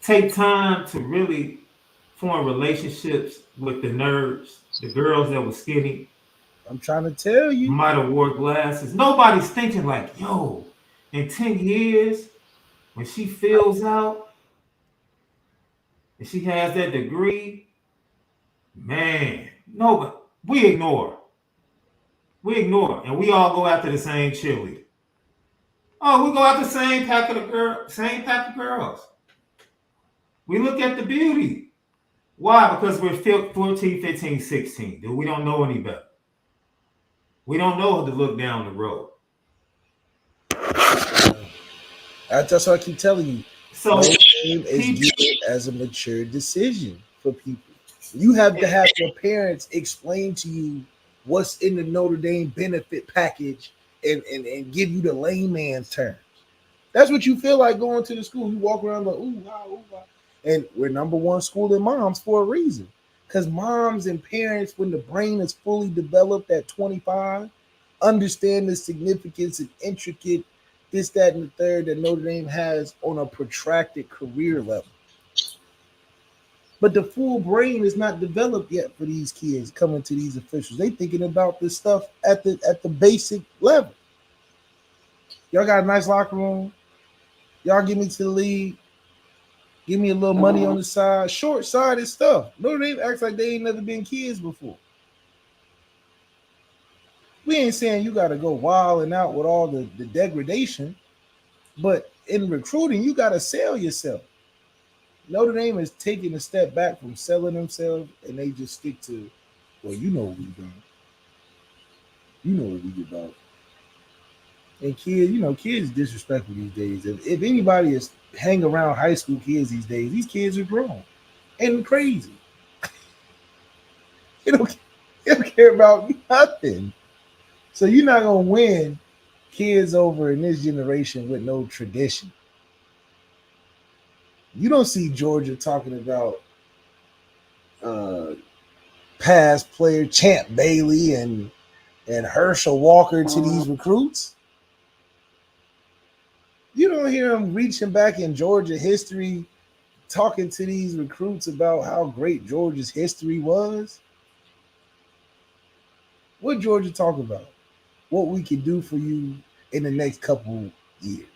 take time to really form relationships with the nerds, the girls that were skinny? I'm trying to tell you. Might have wore glasses. Nobody's thinking like, yo, in 10 years, when she fills out and she has that degree, man, no, but we ignore. And we all go after the same cheerleader. Oh, we go after the same pack of girls. We look at the beauty. Why? Because we're 14, 15, 16. Dude, we don't know any better. We don't know how to look down the road. That's what I keep telling you. So Notre Dame is viewed as a mature decision for people. You have to have your parents explain to you what's in the Notre Dame benefit package and give you the layman's terms. That's what you feel like going to the school. You walk around like, ooh, wow, ooh, wow. And we're number one school in moms for a reason. Because moms and parents, when the brain is fully developed at 25, understand the significance and intricate this, that, and the third that Notre Dame has on a protracted career level. But the full brain is not developed yet for these kids coming to these officials. They thinking about this stuff at the basic level. Y'all got a nice locker room. Y'all get me to the league. Give me a little money on the side. Short-sighted stuff. Notre Dame acts like they ain't never been kids before. We ain't saying you got to go wild and out with all the degradation. But in recruiting, you got to sell yourself. Notre Dame is taking a step back from selling themselves, and they just stick to, well, you know what we doing. You know what we about. And kids disrespectful these days. If anybody is hang around high school kids these days, these kids are grown and crazy. They don't care about nothing. So you're not gonna win kids over in this generation with no tradition. You don't see Georgia talking about uh, past player Champ Bailey and Herschel Walker to these recruits. You don't hear them reaching back in Georgia history, talking to these recruits about how great Georgia's history was. What Georgia talk about? What we can do for you in the next couple years.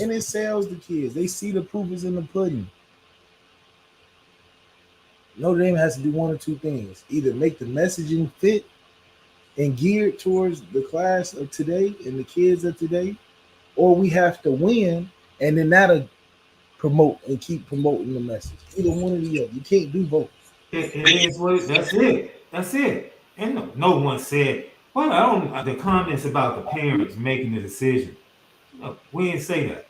And it sells the kids. They see the proof is in the pudding. Notre Dame has to do one or two things. Either make the messaging fit and geared towards the class of today and the kids of today, or we have to win, and then that'll promote and keep promoting the message. Either one or the other. You can't do both. It is what that's it. That's it. And no one said, well, I don't the comments about the parents making the decision. No, we didn't say that.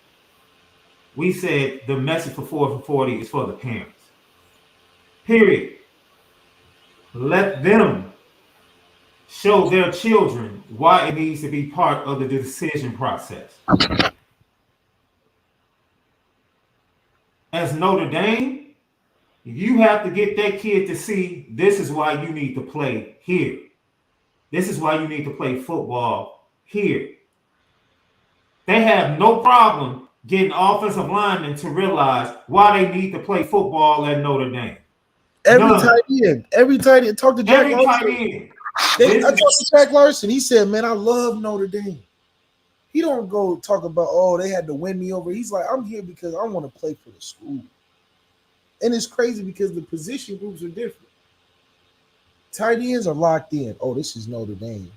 We said the message for 4 for 40 is for the parents. Period. Let them show their children why it needs to be part of the decision process. As Notre Dame, you have to get that kid to see this is why you need to play here. This is why you need to play football here. They have no problem getting offensive linemen to realize why they need to play football at Notre Dame. Every tight end. Talk to Jack Larson. I talked to Jack Larson. He said, "Man, I love Notre Dame." He don't go talk about, oh, they had to win me over. He's like, I'm here because I want to play for the school. And it's crazy because the position groups are different. Tight ends are locked in. Oh, this is Notre Dame.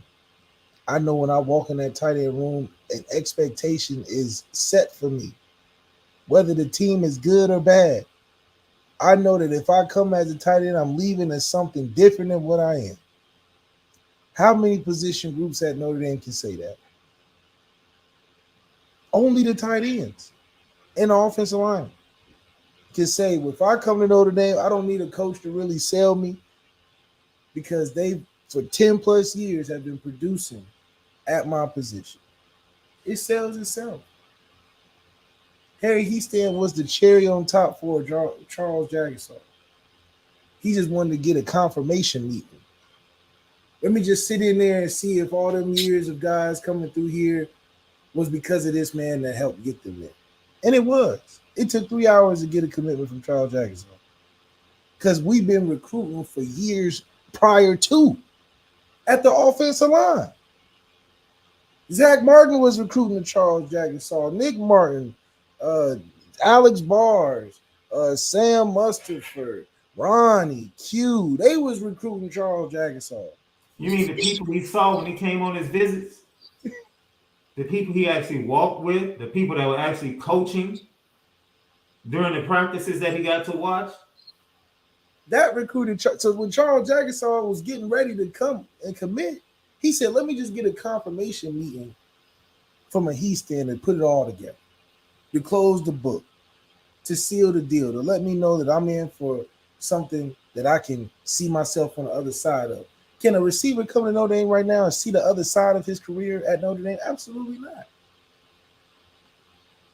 I know when I walk in that tight end room, an expectation is set for me. Whether the team is good or bad, I know that if I come as a tight end, I'm leaving as something different than what I am. How many position groups at Notre Dame can say that? Only the tight ends and the offensive line can say, well, if I come to Notre Dame, I don't need a coach to really sell me because they, for 10 plus years, have been producing at my position. It sells itself. Harry Heastand was the cherry on top for Charles Jagusah. He just wanted to get a confirmation meeting. Let me just sit in there and see if all them years of guys coming through here was because of this man that helped get them there. And it was. It took 3 hours to get a commitment from Charles Jagusah. Because we've been recruiting for years prior to at the offensive line. Zach Martin was recruiting to Charles Jagusah, Nick Martin, Alex Bars, Sam Mustardford, Ronnie, Q. They was recruiting Charles Jagusah. You mean the people he saw when he came on his visits? The people he actually walked with, the people that were actually coaching during the practices that he got to watch? That recruited. So when Charles Jagusah was getting ready to come and commit, he said, let me just get a confirmation meeting from a Heastand and put it all together. To close the book, to seal the deal, to let me know that I'm in for something that I can see myself on the other side of. Can a receiver come to Notre Dame right now and see the other side of his career at Notre Dame? Absolutely not.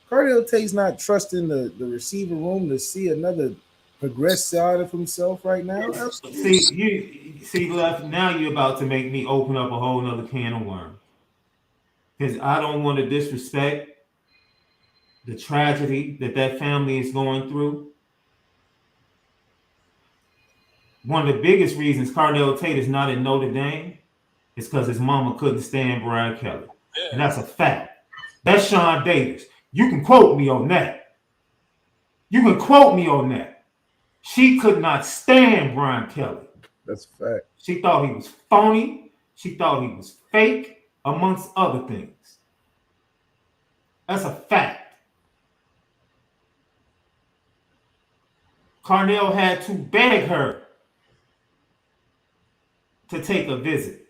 Cardale Tate's not trusting the receiver room to see another progressed side of himself right now. Absolutely. See, Left, now you're about to make me open up a whole nother can of worms. Because I don't want to disrespect the tragedy that family is going through. One of the biggest reasons Cardale Tate is not in Notre Dame is because his mama couldn't stand Brian Kelly. Yeah. And that's a fact. That's Shaun Davis. You can quote me on that. She could not stand Brian Kelly. That's a fact. She thought he was phony. She thought he was fake, amongst other things. That's a fact. Carnell had to beg her to take a visit.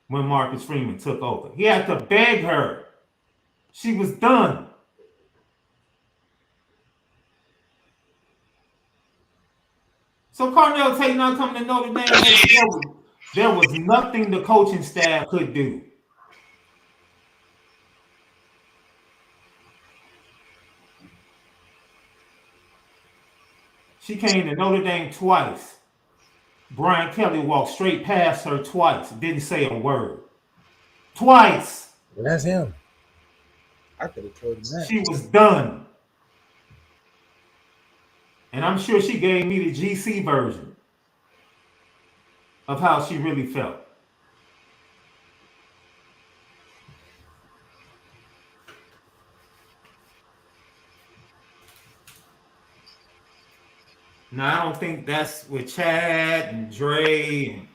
when Marcus Freeman took over. He had to beg her. She was done. So Carnell Tate not coming to Notre Dame. There was nothing the coaching staff could do. She came to Notre Dame twice. Brian Kelly walked straight past her twice. Didn't say a word. Twice. Well, that's him. I could have told him that. She was done. And I'm sure she gave me the GC version of how she really felt. Now, I don't think that's with Chad and Dre and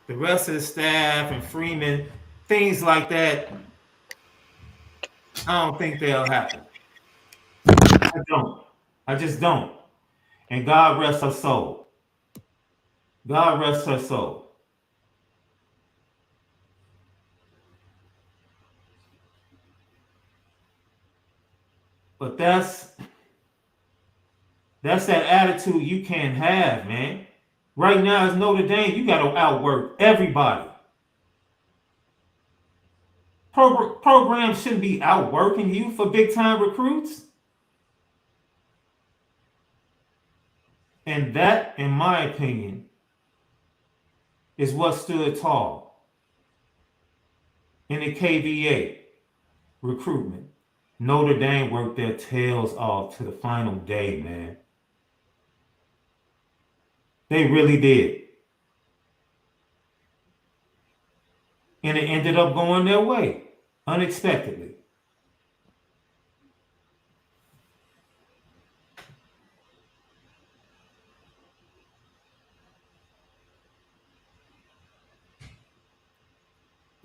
the rest of the staff and Freeman, things like that. I don't think they'll happen. I don't. I just don't. And God rest her soul. God rest her soul. But that's that attitude you can't have, man. Right now, as Notre Dame, you got to outwork everybody. Programs shouldn't be outworking you for big-time recruits. And that, in my opinion, is what stood tall in the KVA recruitment. Notre Dame worked their tails off to the final day, man. They really did. And it ended up going their way, unexpectedly.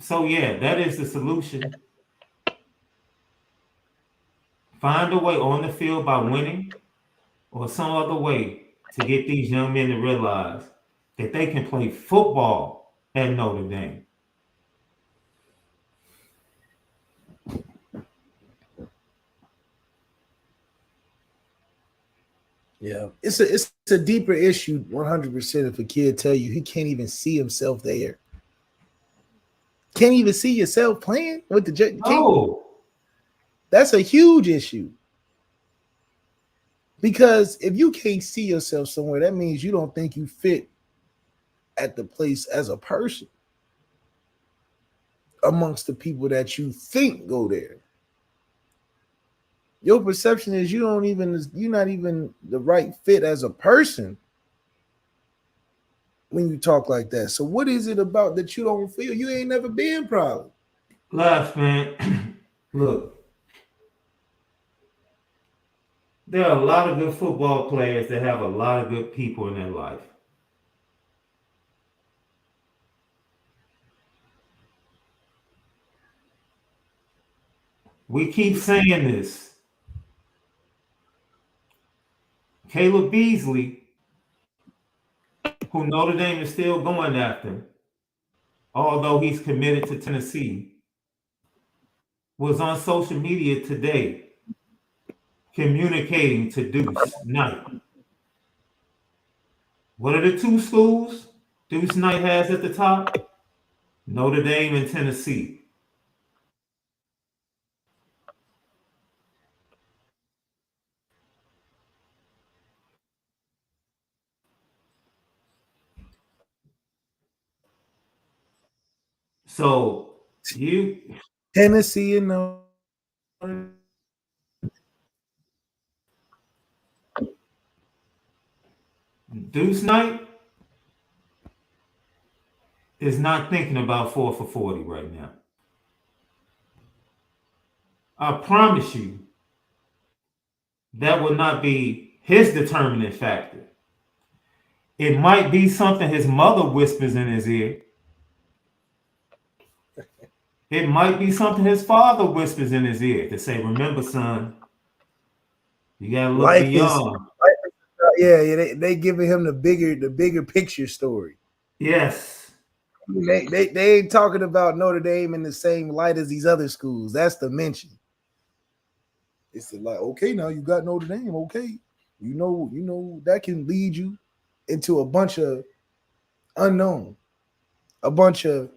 So yeah, that is the solution. Find a way on the field by winning or some other way to get these young men to realize that they can play football at Notre Dame. Yeah, it's a deeper issue 100% if a kid tell you he can't even see himself there. Can't even see yourself playing with the Oh. That's a huge issue. Because if you can't see yourself somewhere, that means you don't think you fit at the place as a person amongst the people that you think go there. Your perception is you're not even the right fit as a person when you talk like that. So what is it about that you don't feel? You ain't never been probably. Last man, look. There are a lot of good football players that have a lot of good people in their life. We keep saying this. Caleb Beasley, who Notre Dame is still going after, although he's committed to Tennessee, was on social media today communicating to Deuce Knight. What are the two schools Deuce Knight has at the top? Notre Dame and Tennessee. So you Tennessee and Notre Deuce Knight is not thinking about 4 for 40 right now. I promise you that will not be his determining factor. It might be something his mother whispers in his ear. It might be something his father whispers in his ear to say, remember, son, you gotta look beyond. Yeah, they giving him the bigger picture story. Yes. They ain't talking about Notre Dame in the same light as these other schools. That's the mention. It's like, okay, now you got Notre Dame. Okay, you know that can lead you into a bunch of unknown, a bunch of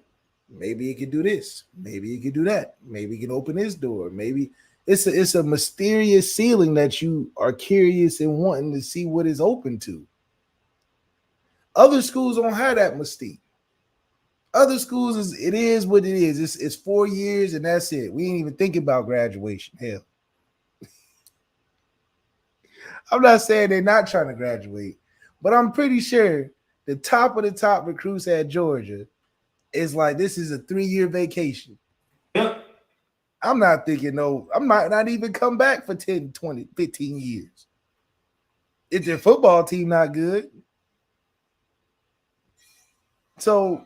maybe it could do this, maybe it could do that, maybe it can open this door, maybe it's a mysterious ceiling that you are curious and wanting to see what is open to. Other schools don't have that mystique. Other schools it is what it is. It's 4 years and that's it. We ain't even thinking about graduation. Hell, I'm not saying they're not trying to graduate, but I'm pretty sure the top of the top recruits at Georgia is like, this is a 3-year vacation. Yep. I'm not thinking, no, I might not even come back for 10, 20, 15 years. If their football team not good. So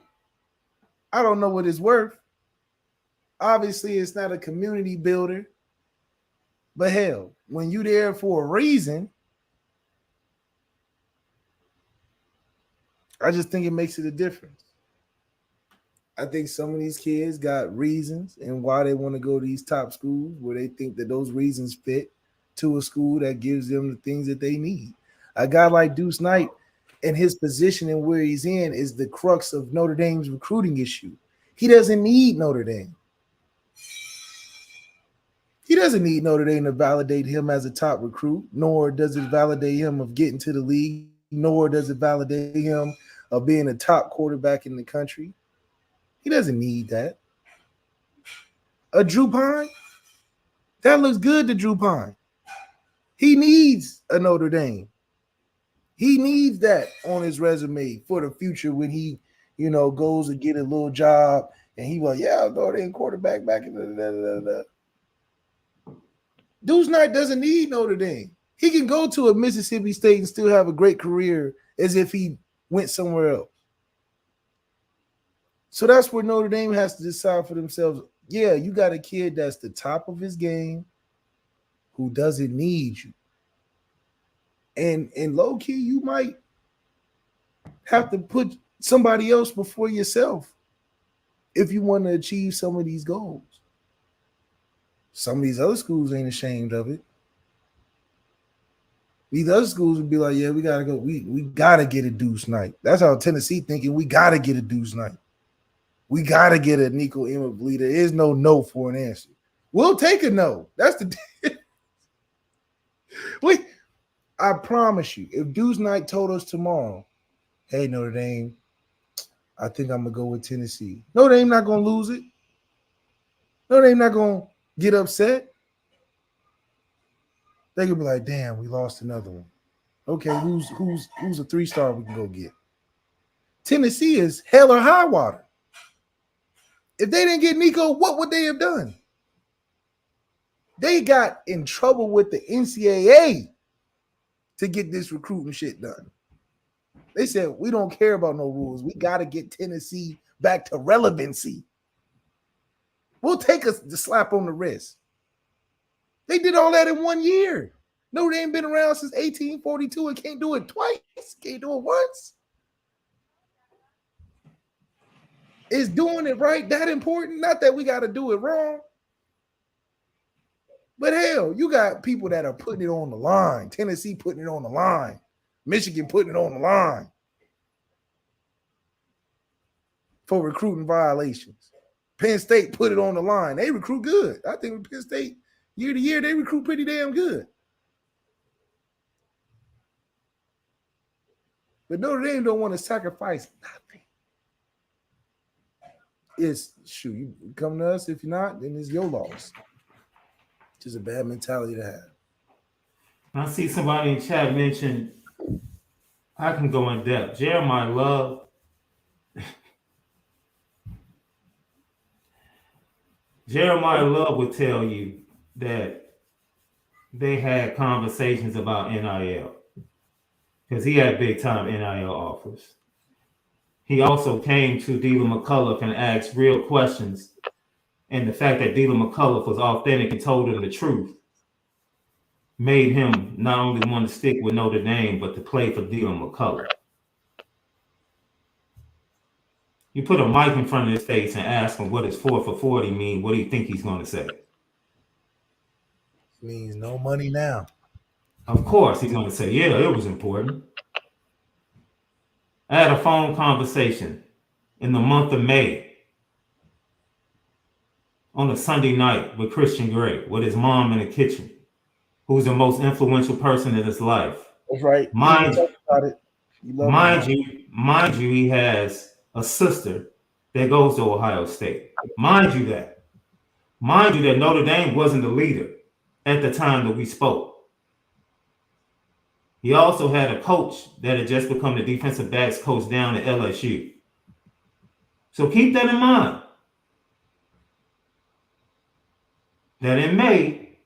I don't know what it's worth. Obviously, it's not a community builder. But hell, when you're there for a reason, I just think it makes it a difference. I think some of these kids got reasons and why they want to go to these top schools where they think that those reasons fit to a school that gives them the things that they need. A guy like Deuce Knight and his position and where he's in is the crux of Notre Dame's recruiting issue. He doesn't need Notre Dame. He doesn't need Notre Dame to validate him as a top recruit, nor does it validate him of getting to the league, nor does it validate him of being a top quarterback in the country. He doesn't need that. A Drew Pine? That looks good to Drew Pine. He needs a Notre Dame. He needs that on his resume for the future when he, goes to get a little job and he was, Notre Dame quarterback back in the Deuce Knight doesn't need Notre Dame. He can go to a Mississippi State and still have a great career as if he went somewhere else. So that's where Notre Dame has to decide for themselves. Yeah, you got a kid that's the top of his game who doesn't need you. And low key, you might have to put somebody else before yourself if you want to achieve some of these goals. Some of these other schools ain't ashamed of it. These other schools would be like, yeah, we gotta go. We gotta get a Deuce Knight. That's how Tennessee thinking. We gotta get a Deuce Knight. We gotta get a Nico Immobilie. There is no for an answer. We'll take a no. That's the wait. I promise you, if Deuce Knight told us tomorrow, hey, Notre Dame, I think I'm gonna go with Tennessee. Notre Dame not gonna lose it. Notre Dame not gonna get upset. They could be like, damn, we lost another one. Okay, who's a 3-star we can go get? Tennessee is hell or high water. If they didn't get Nico, what would they have done? They got in trouble with the NCAA to get this recruiting shit done. They said, we don't care about no rules. We got to get Tennessee back to relevancy. We'll take the slap on the wrist. They did all that in 1 year. Notre Dame been around since 1842 and can't do it twice. Can't do it once. Is doing it right that important? Not that we got to do it wrong. But hell, you got people that are putting it on the line. Tennessee putting it on the line. Michigan putting it on the line for recruiting violations. Penn State put it on the line. They recruit good. I think Penn State, year to year, they recruit pretty damn good. But Notre Dame don't want to sacrifice nothing. It's, shoot, you come to us. If you're not, then it's your loss. Just a bad mentality to have. I see somebody in chat mention, I can go in depth. Jeremiah Love. Jeremiah Love would tell you that they had conversations about NIL because he had big time NIL offers. He also came to Dealer McCullough and asked real questions. And the fact that Dealer McCullough was authentic and told him the truth made him not only want to stick with Notre Dame, but to play for Dealer McCullough. You put a mic in front of his face and ask him what does 4 for 40 mean. What do you think he's going to say? Means no money now. Of course, he's going to say, yeah, it was important. I had a phone conversation in the month of May on a Sunday night with Christian Gray, with his mom in the kitchen, who's the most influential person in his life. That's right. Mind you, you, he has a sister that goes to Ohio State. Mind you that Notre Dame wasn't the leader at the time that we spoke. He also had a coach that had just become the defensive backs coach down at LSU. So keep that in mind. That in May,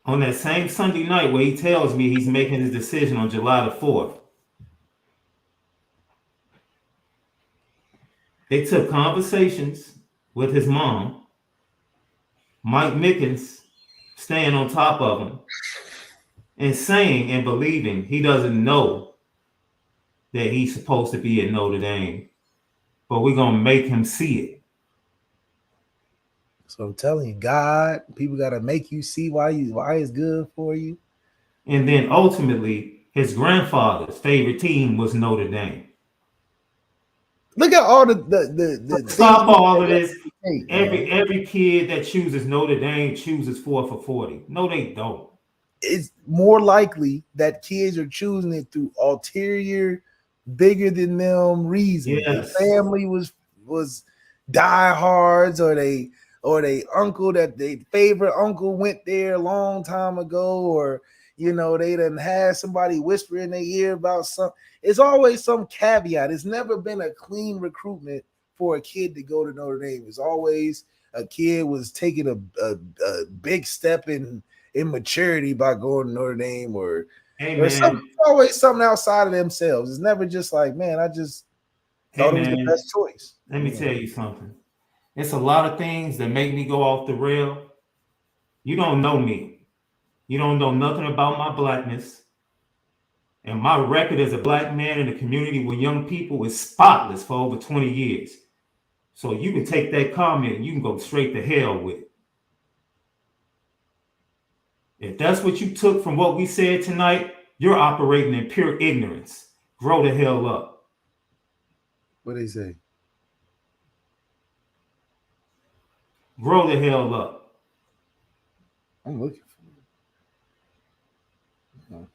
on that same Sunday night where he tells me he's making his decision on July the 4th, they took conversations with his mom, Mike Mickens staying on top of him, and saying and believing he doesn't know that he's supposed to be at Notre Dame, but we're going to make him see it. So I'm telling you, God, people got to make you see why it's good for you. And then ultimately, his grandfather's favorite team was Notre Dame. Look at all the stop all of this. Every kid that chooses Notre Dame chooses 4 for 40. No, they don't. It's more likely that kids are choosing it through ulterior, bigger than them reasons. Yes. Their family was diehards, or they uncle that they favorite uncle went there a long time ago, or they done had somebody whisper in their ear about something. It's always some caveat. It's never been a clean recruitment for a kid to go to Notre Dame. It's always a kid was taking a big step in maturity by going to Notre Dame, or always something outside of themselves. It's never just like, man, I just thought it was the best choice. Let me tell you something. It's a lot of things that make me go off the rail. You don't know me. You don't know nothing about my blackness. And my record as a black man in the community with young people is spotless for over 20 years. So you can take that comment and you can go straight to hell with it. If that's what you took from what we said tonight, you're operating in pure ignorance. Grow the hell up. What they say? Grow the hell up. I'm looking for it.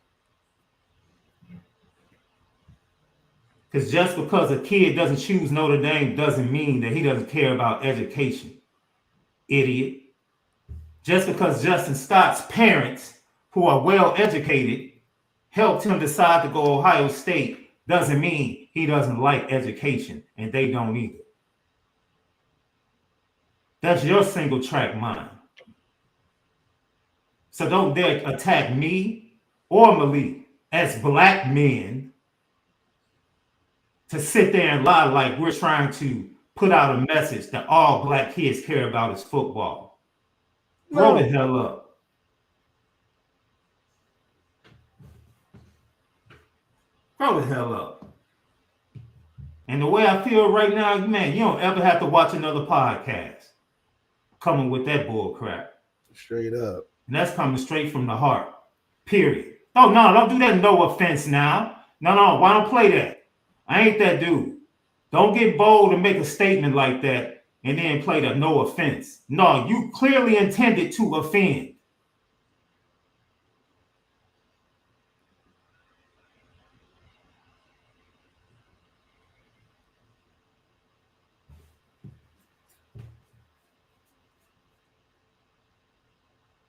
Because just because a kid doesn't choose Notre Dame doesn't mean that he doesn't care about education. Idiot. Just because Justin Scott's parents, who are well educated, helped him decide to go Ohio State doesn't mean he doesn't like education, and they don't either. That's your single track mind. So don't dare attack me or Malik as black men to sit there and lie like we're trying to put out a message that all black kids care about is football. Grow the hell up. Grow the hell up. And the way I feel right now, man, you don't ever have to watch another podcast coming with that bull crap. Straight up. And that's coming straight from the heart. Period. Oh, no, don't do that. No offense now. No, why don't play that? I ain't that dude. Don't get bold and make a statement like that and then play the no offense. No, you clearly intended to offend.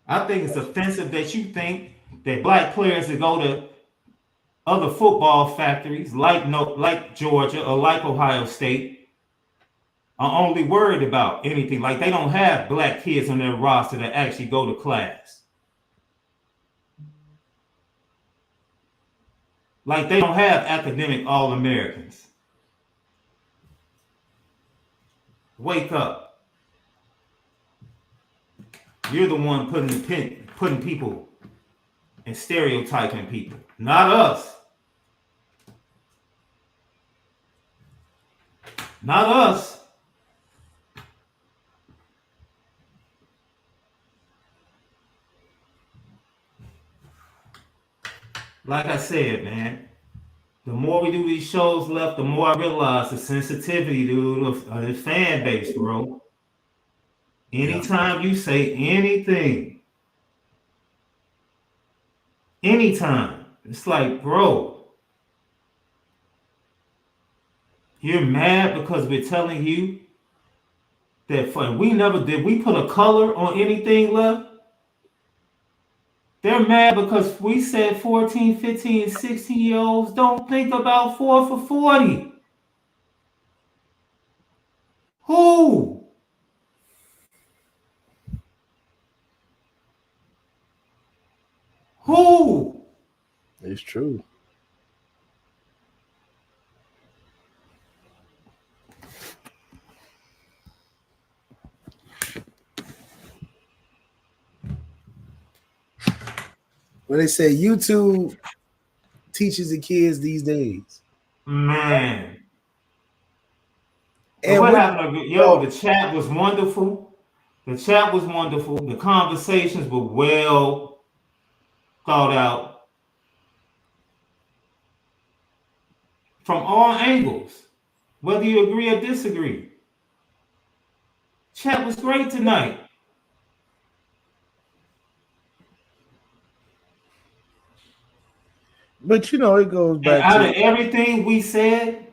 I think it's offensive that you think that black players that go to other football factories like Georgia or like Ohio State are only worried about anything. Like they don't have black kids on their roster that actually go to class. Like they don't have academic All-Americans. Wake up. You're the one putting people and stereotyping people, not us. Not us. Like I said, man, the more we do these shows left, the more I realize the sensitivity, dude, of the fan base, bro. Anytime you say anytime, it's like, bro, you're mad because we're telling you that we put a color on anything left. They're mad because we said 14, 15, and 16-year-olds don't think about 4 for 40. Who? Who? It's true. When they say YouTube teaches the kids these days. Man. And what happened? Yo, the chat was wonderful. The chat was wonderful. The conversations were well thought out from all angles, whether you agree or disagree. Chat was great tonight. But you know, it goes back and out of everything we said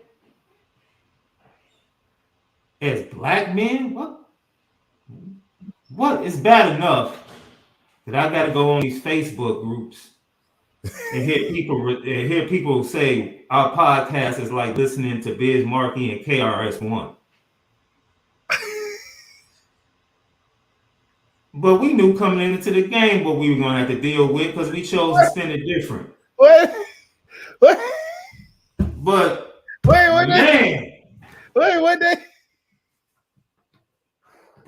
as black men, what is bad enough that I got to go on these Facebook groups and hear people say our podcast is like listening to Biz Markie and KRS-One. But we knew coming into the game what we were going to have to deal with because we chose to spend it different. What? But what day?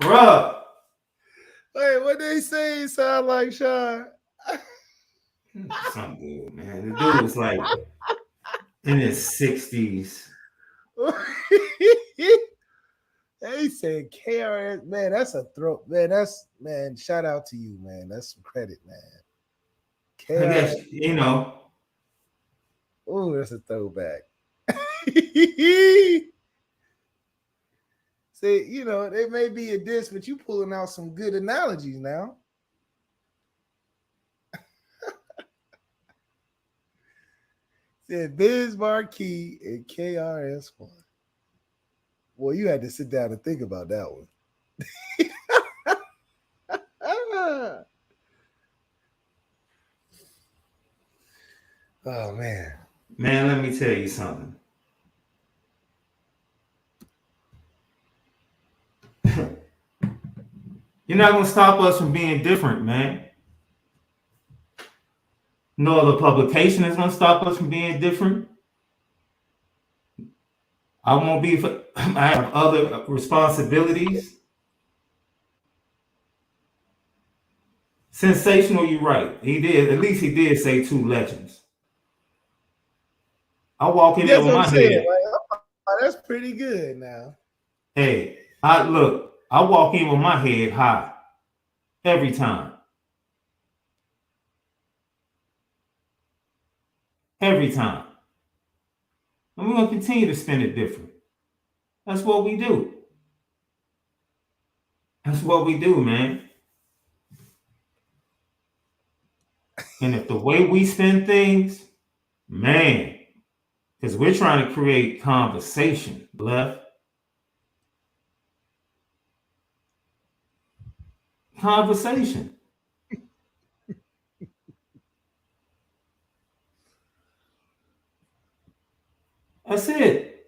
Bruh. Wait, what they say sound like, Shaun? Some dude, man. The dude was like in his 60s. They said KRS, man, that's a throw. Man, shout out to you, man. That's some credit, man. KRS, I guess, you know. Oh, that's a throwback. See, you know, it may be a diss, but you pulling out some good analogies now. Said Biz Markie and KRS-One. Well, you had to sit down and think about that one. Oh, man. Man, let me tell you something. You're not going to stop us from being different, man. No other publication is going to stop us from being different. I won't be, I have other responsibilities. Sensational, you're right. He did, at least he did say two legends. I walk in there with my head. Like, oh, that's pretty good now. Hey, I walk in with my head high every time. Every time. And we're going to continue to spin it different. That's what we do. That's what we do, man. And if the way we spin things, man, because we're trying to create conversation, left. Conversation. That's it.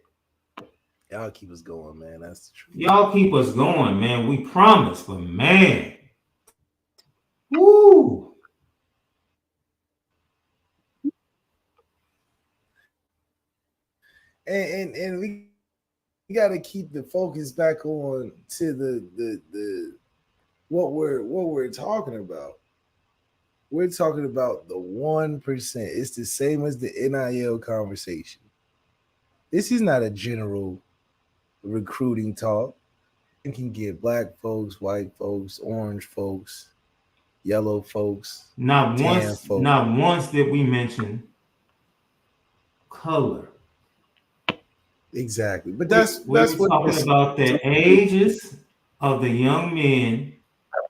Y'all keep us going, man. That's the truth. Y'all keep us going, man. We promise, but man. Woo. And we got to keep the focus back on to the what we're talking about. We're talking about the 1%. It's the same as the NIL conversation. This is not a general recruiting talk. You can get black folks, white folks, orange folks, yellow folks, tan folks. Not once did we mention color. Exactly. But We that's were what talking this about the ages of the young men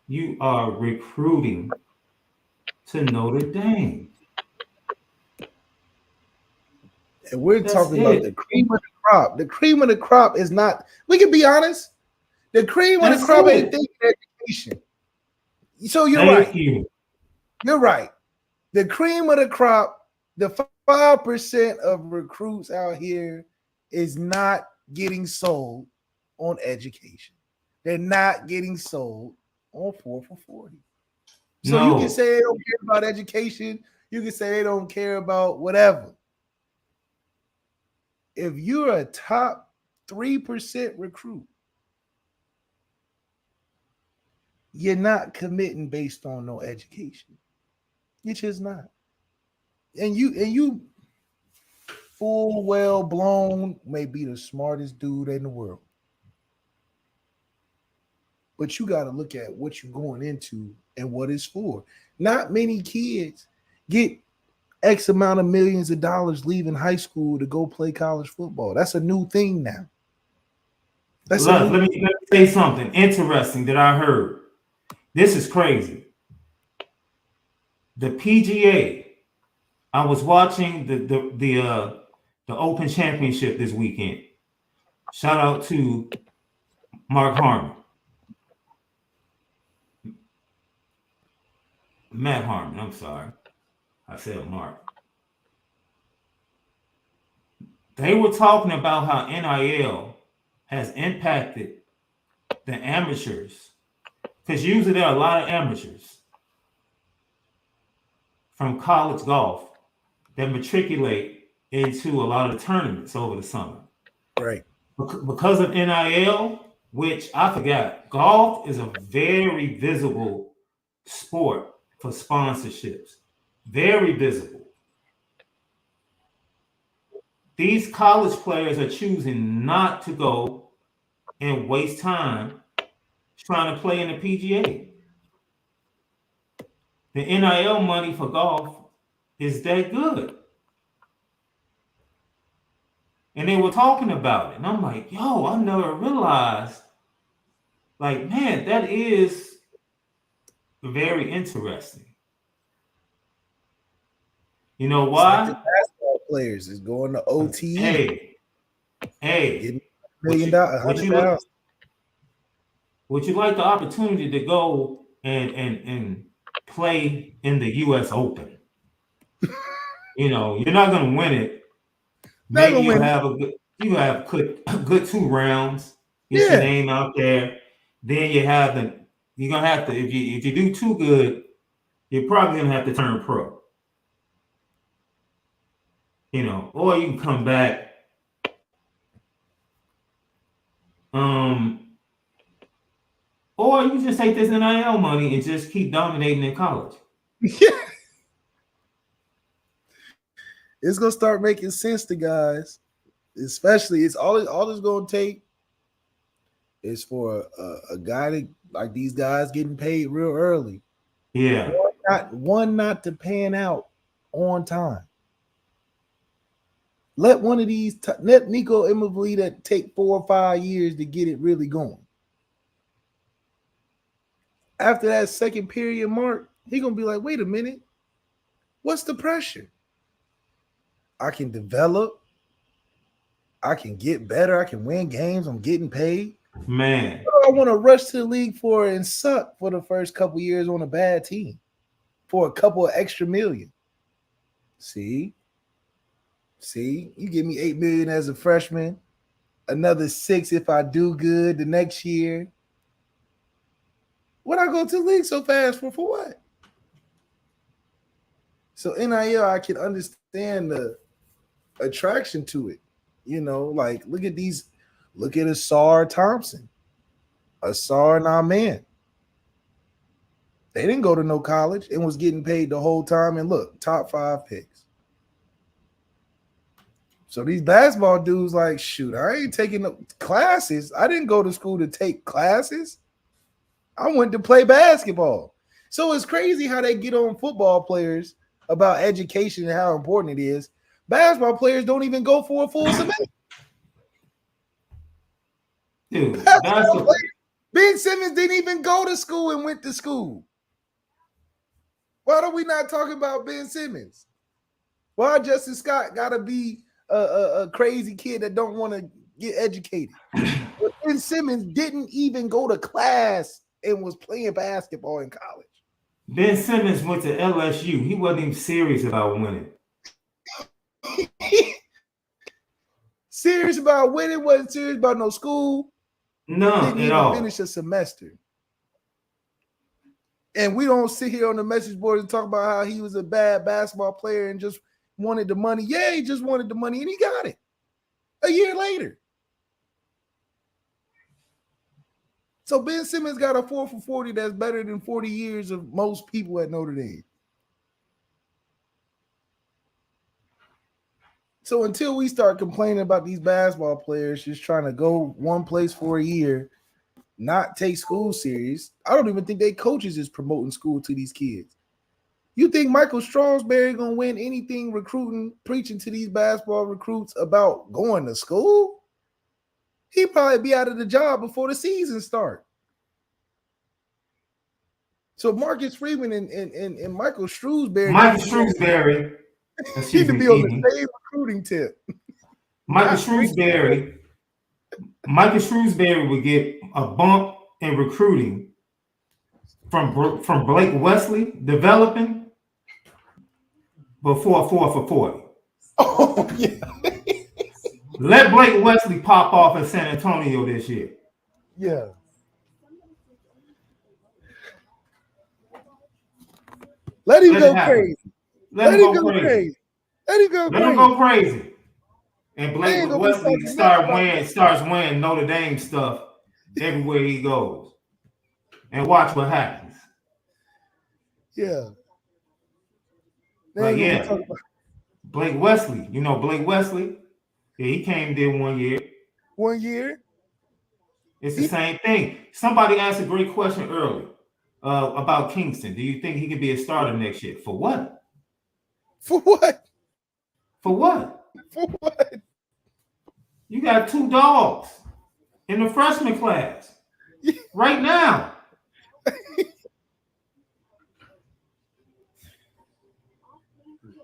you are recruiting to Notre Dame. and we're That's talking about it. the cream of the crop. The cream of the crop is not, we can be honest. The cream of That's the crop it. ain't thinking education. So you're Thank right. you. You're right. The cream of the crop, the 5% of recruits out here is not getting sold on education. They're not getting sold on 4 for 40. So you can No. say they don't care about education. You can say they don't care about whatever. If you're a top 3% recruit, you're not committing based on no education. You're just not. And you full well blown may be the smartest dude in the world. But you got to look at what you're going into and what it's for. Not many kids get X amount of millions of dollars leaving high school to go play college football. That's a new thing now. Let me say something interesting that I heard. This is crazy. The PGA. I was watching the Open Championship this weekend. Shout out to Mark Harmon. Matt Harmon, I'm sorry. I said Mark. They were talking about how NIL has impacted the amateurs. Because usually there are a lot of amateurs from college golf that matriculate into a lot of the tournaments over the summer. Right. Because of NIL, which I forgot, golf is a very visible sport for sponsorships. Very visible. These college players are choosing not to go and waste time trying to play in the PGA. The NIL money for golf is that good. And they were talking about it. And I'm like, yo, I never realized. Like, man, that is very interesting. You know why? It's like the basketball players is going to OTE. Hey, $1 million. would you like the opportunity to go and play in the US Open? You know, you're not gonna win it. Maybe you'll have a good 2 rounds, get your name out there. Then you're gonna have to, if you do too good, you're probably gonna have to turn pro. You know, or you can come back. Or you just take this NIL money and just keep dominating in college. Yeah. It's gonna start making sense to guys. Especially, it's all it's gonna take is for a guy to, like these guys getting paid real early. Yeah. One not to pan out on time. Let one of these let Nico Imavlita take 4 or 5 years to get it really going. After that second period mark, he gonna be like, wait a minute, what's the pressure? I can develop, I can get better, I can win games, I'm getting paid. Man, I want to rush to the league for and suck for the first couple years on a bad team for a couple of extra million. See, you give me $8 million as a freshman, another 6 if I do good the next year. What I go to the league so fast for what? So NIL, I can understand the attraction to it. You know, like look at Asar Thompson, Asar Naaman. They didn't go to no college and was getting paid the whole time. And look, top 5 picks. So these basketball dudes like, shoot, I ain't taking no classes. I didn't go to school to take classes. I went to play basketball. So it's crazy how they get on football players about education and how important it is. Basketball players don't even go for a full semester. Dude, Ben Simmons didn't even go to school and went to school. Why are we not talking about Ben Simmons? Why Justin Scott got to be a crazy kid that don't want to get educated? But Ben Simmons didn't even go to class and was playing basketball in college. Ben Simmons went to LSU. He wasn't even serious about winning. Serious about winning, wasn't serious about no school. None didn't at even all. finish a semester. And we don't sit here on the message board and talk about how he was a bad basketball player and just wanted the money. Yeah, he just wanted the money and he got it a year later. So Ben Simmons got a 4 for 40 that's better than 40 years of most people at Notre Dame. So until we start complaining about these basketball players just trying to go one place for a year, not take school serious, I don't even think they coaches is promoting school to these kids. You think Michael Strasberry gonna win anything recruiting, preaching to these basketball recruits about going to school? He'd probably be out of the job before the season start. So Marcus Freeman and Michael Shrewsbury need to be on the same recruiting tip. Michael Shrewsbury would get a bump in recruiting from Blake Wesley developing before 4 for 40. Oh, yeah. Let Blake Wesley pop off in San Antonio this year. Yeah. Let him go crazy. Let him go crazy. Let him go crazy. And Blake Wesley starts wearing Notre Dame stuff everywhere he goes. And watch what happens. Yeah. But yeah. Blake Wesley. You know Blake Wesley? Yeah, he came there 1 year. 1 year? It's the same thing. Somebody asked a great question earlier about Kingston. Do you think he could be a starter next year? For what? For what? For what? For what? You got 2 dogs in the freshman class right now.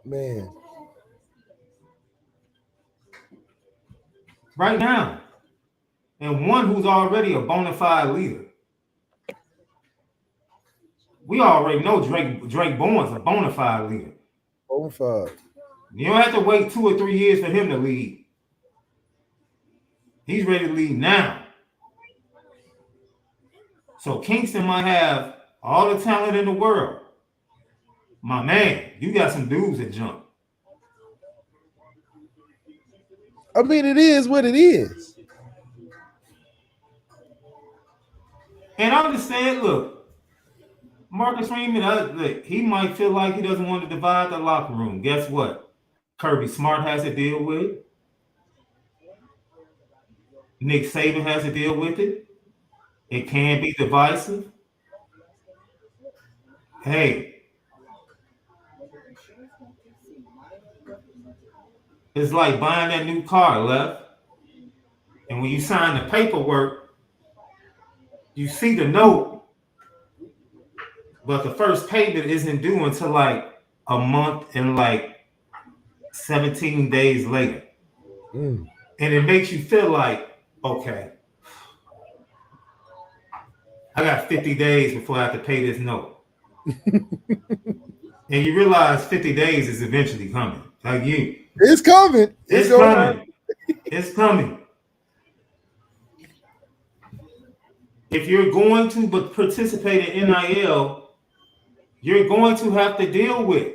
Man. Right now. And one who's already a bona fide leader. We already know Drake Bowen's a bona fide leader. Bona fide. You don't have to wait 2 or 3 years for him to lead. He's ready to lead now. So Kingston might have all the talent in the world. My man, you got some dudes that jump. I mean, it is what it is. And I understand, look, Marcus Freeman, he might feel like he doesn't want to divide the locker room. Guess what? Kirby Smart has to deal with it. Nick Saban has to deal with it. It can be divisive. Hey, it's like buying that new car, Left. And when you sign the paperwork, you see the note, but the first payment isn't due until like a month and like 17 days later. And it makes you feel like, okay, I got 50 days before I have to pay this note. And you realize 50 days is eventually coming. Like it's coming. It's coming. It's coming. If you're going to participate in NIL, you're going to have to deal with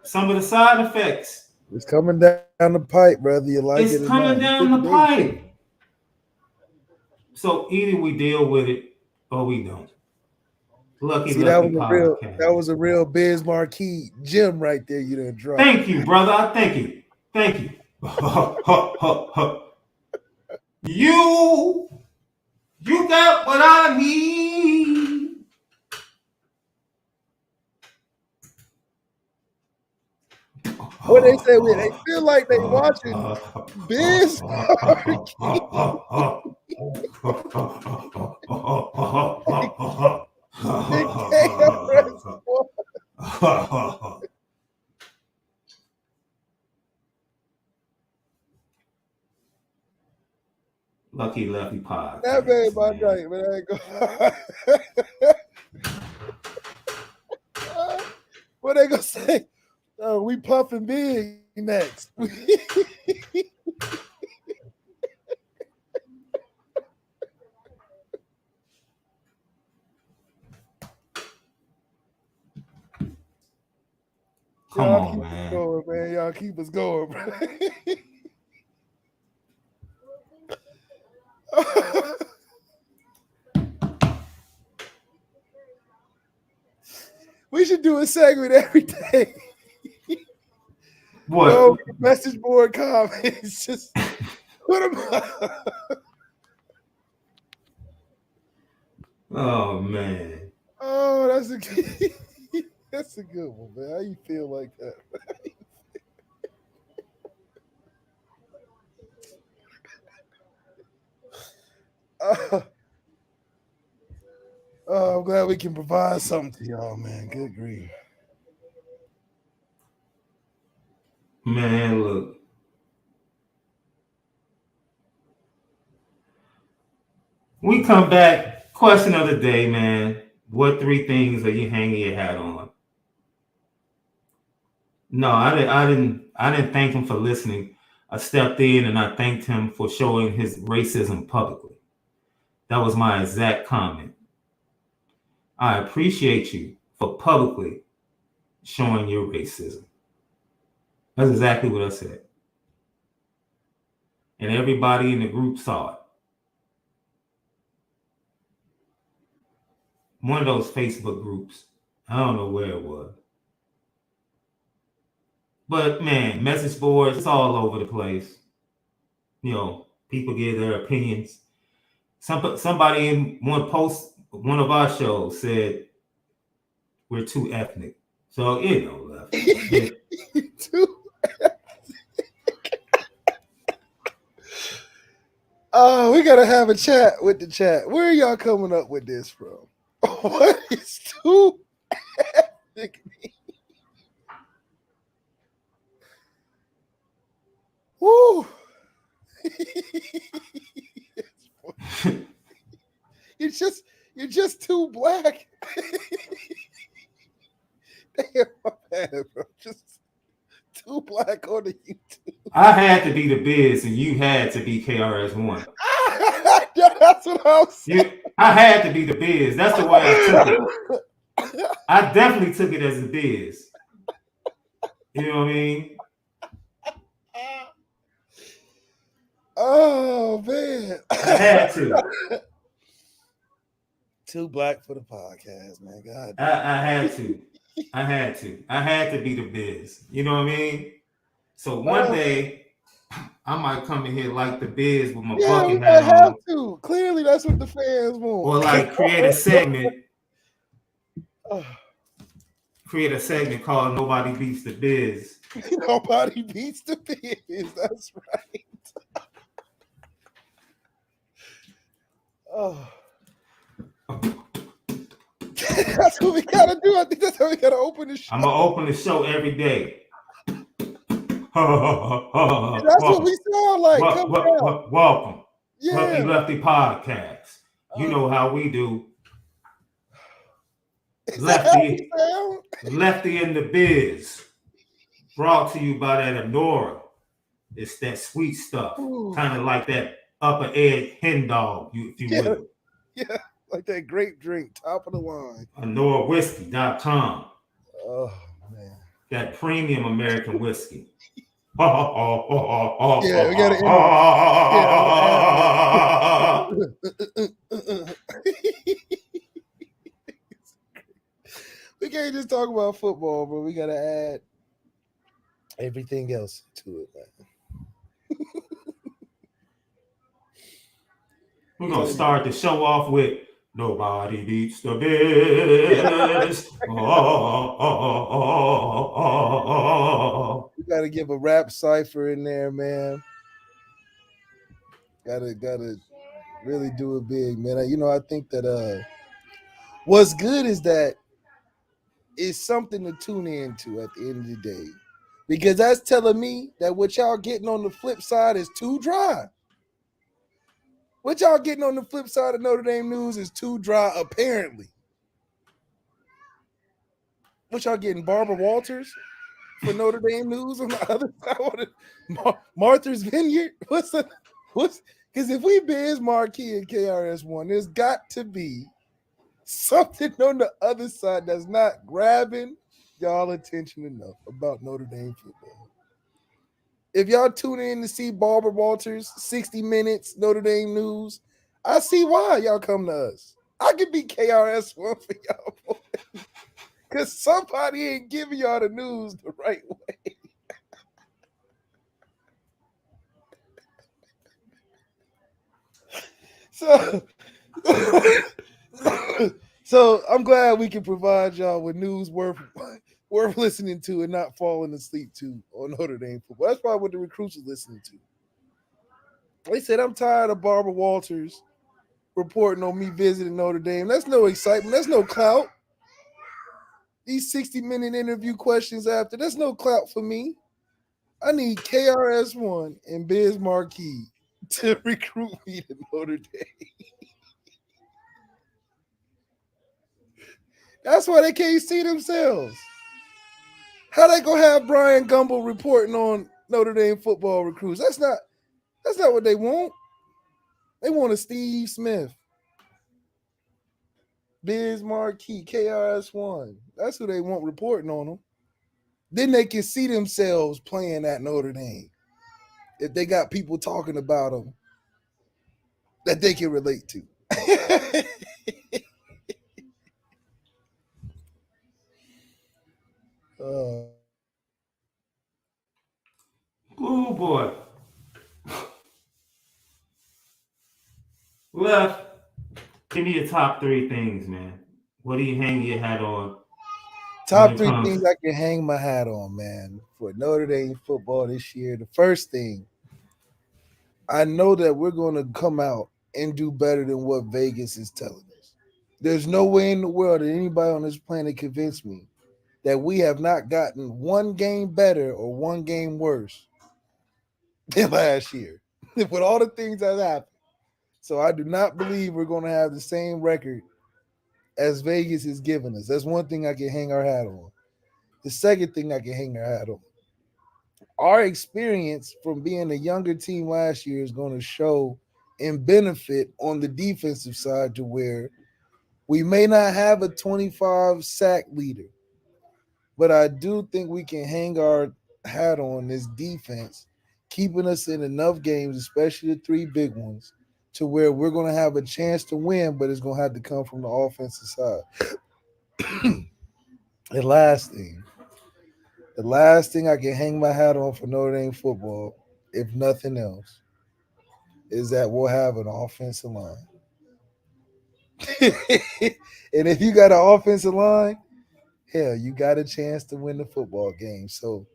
some of the side effects. It's coming down the pipe, brother. You like it? It's coming down the pipe. So either we deal with it or we don't. That was a real Biz Marquee gem right there. You done dropped. Thank you, brother. Thank you. You got what I need. What they say, they feel like they watching Biz. Big KRS. Lucky Lefty Podcast. That made my man. night, man. I ain't gonna... What they gonna say? Oh, we puffing big next. Come Y'all on, keep man. us going, man. Y'all keep us going, bro. We should do a segment every day. What? Go message board comments. Just put them up. Oh man. Oh, that's a good, that's a good one, man. How you feel like that? I'm glad we can provide something to y'all, man. Good grief. Man, look. We come back. Question of the day, man. What 3 things are you hanging your hat on? No, I didn't thank him for listening. I stepped in and I thanked him for showing his racism publicly. That was my exact comment. I appreciate you for publicly showing your racism. That's exactly what I said. And everybody in the group saw it. One of those Facebook groups. I don't know where it was. But man, message boards, it's all over the place. You know, people give their opinions. Somebody in one post, one of our shows said we're too ethnic. So, you know, Too. Oh, we gotta have a chat with the chat. Where are y'all coming up with this from? What is too ethnic? Woo! You're just too black. Damn, my bad, bro. Just too black on the YouTube. I had to be the Biz and you had to be KRS1. That's what I'm saying. I had to be the Biz. That's the way I took it. I definitely took it as the Biz. You know what I mean? Oh, man. I had to. Too black for the podcast, man. God. I had to. I had to be the Biz. You know what I mean? So one day, I might come in here like the Biz with my bucket hat on. Have to. Clearly, that's what the fans want. Or like create a segment. Create a segment called Nobody Beats the Biz. Nobody beats the Biz. That's right. Oh. That's what we gotta do. I think that's how we gotta open the show. I'm gonna open the show every day. That's what we sound like. Welcome. Yeah. Lucky Lefty Podcast. You know how we do. Lefty in the Biz. Brought to you by that Onora. It's that sweet stuff. Kind of like that upper edge hen dog, if you will. Yeah, like that grape drink, top of the line. OnoraWhisky.com. Oh, man. That premium American whiskey. Yeah, we gotta we can't just talk about football, but we gotta add everything else to it, man. We're gonna start the show off with "Nobody Beats the Biz." Oh. You gotta give a rap cipher in there, man. Gotta really do it big, man. I think that what's good is that it's something to tune into at the end of the day. Because that's telling me that what y'all getting on the flip side is too dry. What y'all getting on the flip side of Notre Dame news is too dry, apparently. What y'all getting, Barbara Walters for Notre Dame news on the other side? Martha's Vineyard? Because if we Biz Marquee and KRS-One, there's got to be something on the other side that's not grabbing y'all attention enough about Notre Dame football. If y'all tune in to see Barbara Walters, 60 Minutes, Notre Dame news, I see why y'all come to us. I could be KRS-One for y'all. Because somebody ain't giving y'all the news the right way. So I'm glad we can provide y'all with news worth listening to and not falling asleep to on Notre Dame football. That's probably what the recruits are listening to. They said, I'm tired of Barbara Walters reporting on me visiting Notre Dame. That's no excitement. That's no clout. These 60-minute interview questions after, that's no clout for me. I need KRS-One and Biz Marquee to recruit me to Notre Dame. That's why they can't see themselves. How they gonna have Brian Gumble reporting on Notre Dame football recruits? That's not what they want. They want a Steve Smith, Biz Marquee, KRS-One. That's who they want reporting on them. Then they can see themselves playing at Notre Dame. If they got people talking about them that they can relate to. Oh boy. Left. Give me your top 3 things, man. What do you hang your hat on? Top 3 things I can hang my hat on, man, for Notre Dame football this year. The first thing, I know that we're going to come out and do better than what Vegas is telling us. There's no way in the world that anybody on this planet convinced me that we have not gotten one game better or one game worse than last year with all the things that happened. So I do not believe we're going to have the same record as Vegas is giving us. That's one thing I can hang our hat on. The second thing I can hang our hat on, our experience from being a younger team last year is going to show and benefit on the defensive side to where we may not have a 25 sack leader, but I do think we can hang our hat on this defense, keeping us in enough games, especially the 3 big ones, to where we're going to have a chance to win, but it's going to have to come from the offensive side. The last thing I can hang my hat on for Notre Dame football, if nothing else, is that we'll have an offensive line. And if you got an offensive line, hell, you got a chance to win the football game. So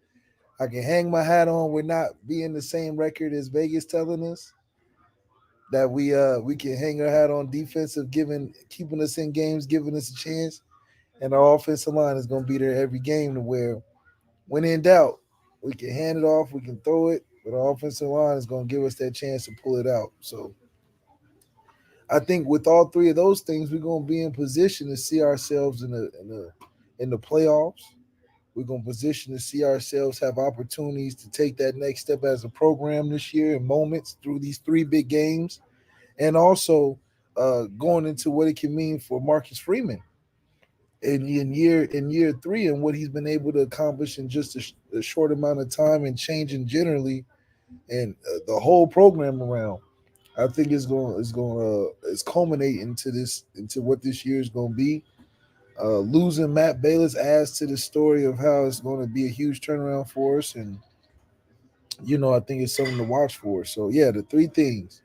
I can hang my hat on. We're not being the same record as Vegas telling us. That we can hang our hat on defensive, keeping us in games, giving us a chance. And our offensive line is going to be there every game to where, when in doubt, we can hand it off, we can throw it, but our offensive line is going to give us that chance to pull it out. So I think with all 3 of those things, we're going to be in position to see ourselves in the playoffs. We're going to position to see ourselves have opportunities to take that next step as a program this year in moments through these 3 big games, and also going into what it can mean for Marcus Freeman in year 3 and what he's been able to accomplish in just a short amount of time and changing generally and the whole program around. I think it's culminating into what this year is going to be. Losing Matt Bayless adds to the story of how it's going to be a huge turnaround for us, and I think it's something to watch for. So yeah, the 3 things: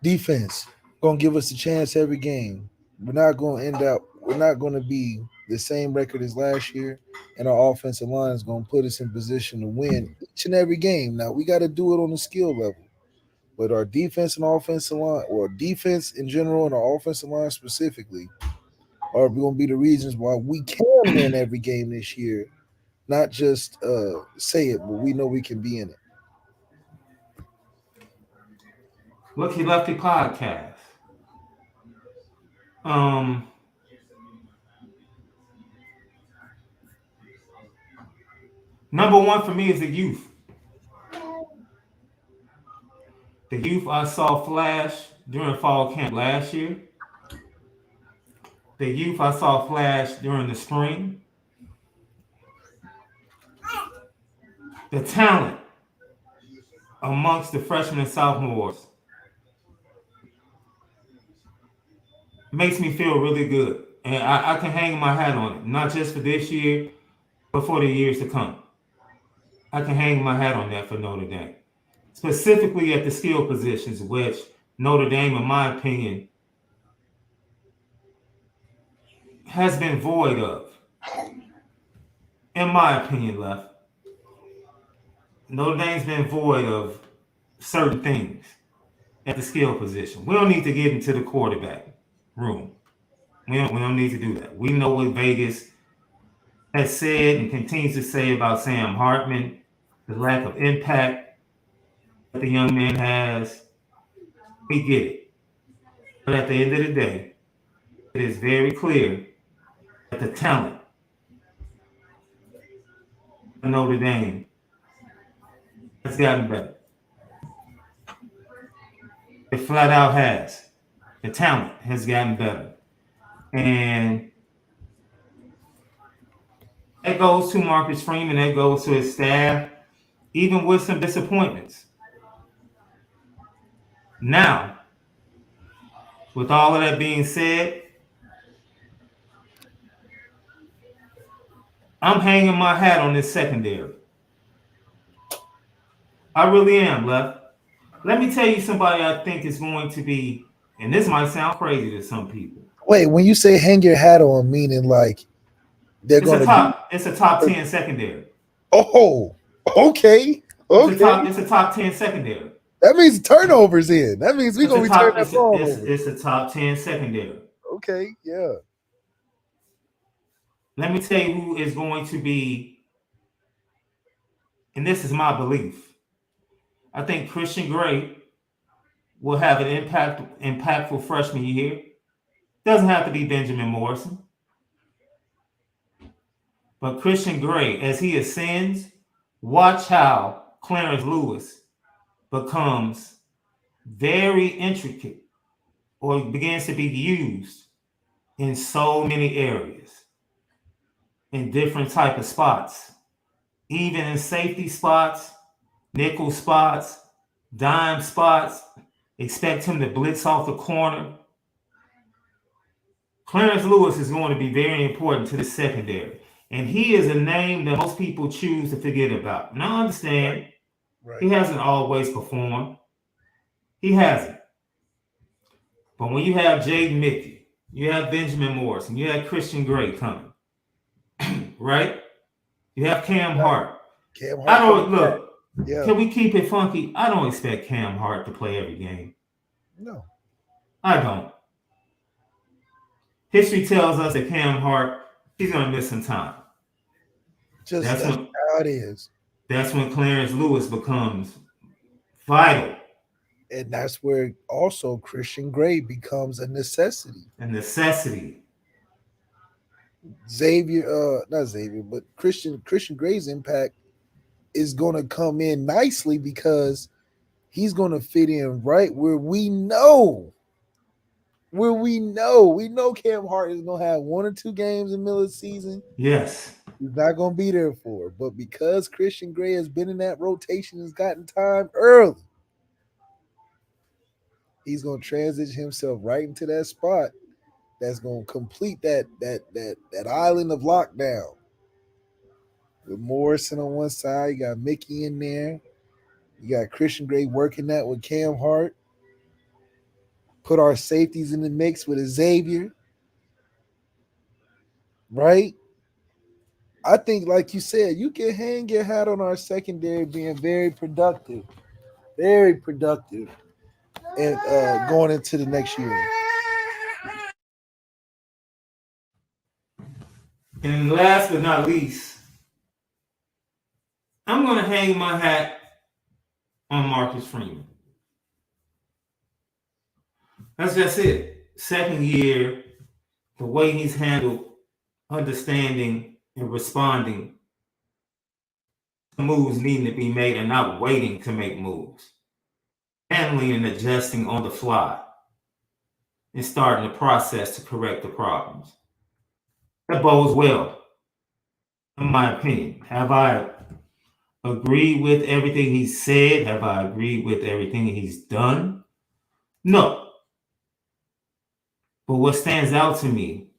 Defense gonna give us a chance every game. We're not gonna end up. We're not gonna be the same record as last year, and our offensive line is gonna put us in position to win each and every game. Now we got to do it on the skill level, but our defense and offensive line, or defense in general and our offensive line specifically, are going to be the reasons why we can win every game this year. Not just say it, but we know we can be in it. Lucky Lefty podcast. Number one for me is the youth. The youth I saw flash during fall camp last year. The youth I saw flash during the spring. The talent amongst the freshmen and sophomores makes me feel really good. And I can hang my hat on it, not just for this year, but for the years to come. I can hang my hat on that for Notre Dame. Specifically at the skill positions, which Notre Dame, in my opinion, has been void of. In my opinion, Left. Notre Dame's been void of certain things at the skill position. We don't need to get into the quarterback room. We don't need to do that. We know what Vegas has said and continues to say about Sam Hartman, the lack of impact that the young man has. We get it. But at the end of the day, it is very clear that the talent of Notre Dame has gotten better. It flat out has. The talent has gotten better. And that goes to Marcus Freeman, that goes to his staff, even with some disappointments. Now, with all of that being said, I'm hanging my hat on this secondary. I really am, Left. Let me tell you somebody I think is going to be, and this might sound crazy to some people. Wait, when you say hang your hat on, meaning like they're going to it's a top 10 secondary. Oh, okay. It's a top 10 secondary. That means turnovers in. That means we're going to be turning that ball over. It's a top 10 secondary. Okay, yeah. Let me tell you who is going to be, and this is my belief. I think Christian Gray will have an impactful freshman year. Doesn't have to be Benjamin Morrison. But Christian Gray, as he ascends, watch how Clarence Lewis becomes very intricate or begins to be used in so many areas, in different type of spots, even in safety spots, nickel spots, dime spots. Expect him to blitz off the corner. Clarence Lewis is going to be very important to the secondary. And he is a name that most people choose to forget about. And I understand he hasn't always performed. He hasn't. But when you have Jaden Mickey, you have Benjamin Morrison, you have Christian Gray coming, right? You have Cam Hart. I don't look. Yeah. Can we keep it funky? I don't expect Cam Hart to play every game. No. I don't. History tells us that Cam Hart, he's going to miss some time. That's how it is. That's when Clarence Lewis becomes vital. And that's where also Christian Gray becomes a necessity. Not Xavier, but Christian Gray's impact is going to come in nicely because he's going to fit in right where we know. We know Cam Hart is going to have 1 or 2 games in the middle of the season. Yes. He's not going to be there for it. But because Christian Gray has been in that rotation, has gotten time early, he's going to transition himself right into that spot that's going to complete that island of lockdown. With Morrison on one side, you got Mickey in there. You got Christian Gray working that with Cam Hart. Put our safeties in the mix with a Xavier, right? I think, like you said, you can hang your hat on our secondary being very productive, and going into the next year. And last but not least, I'm going to hang my hat on Marcus Freeman. That's just it. Second year, the way he's handled understanding and responding to moves needing to be made and not waiting to make moves. Handling and adjusting on the fly and starting the process to correct the problems. That bodes well, in my opinion. Have I agreed with everything he said? Have I agreed with everything he's done? No. But what stands out to me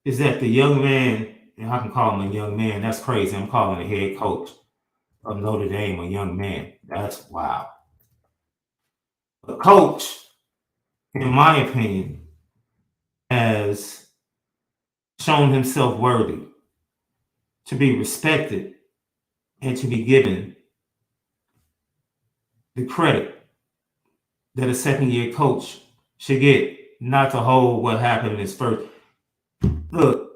is that the young man, and I can call him a young man, that's crazy. I'm calling the head coach of Notre Dame a young man. That's wow. The coach, in my opinion, has shown himself worthy to be respected and to be given the credit that a second year coach should get, not to hold what happened in his first. Look,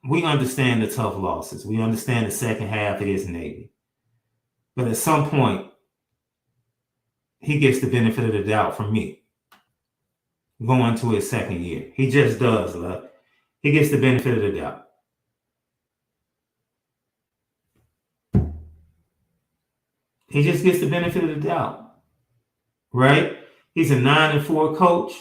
we understand the tough losses. We understand the second half against Navy. But at some point, he gets the benefit of the doubt from me going to his second year. He just does, love. He gets the benefit of the doubt. He just gets the benefit of the doubt, right? He's a 9-4 coach.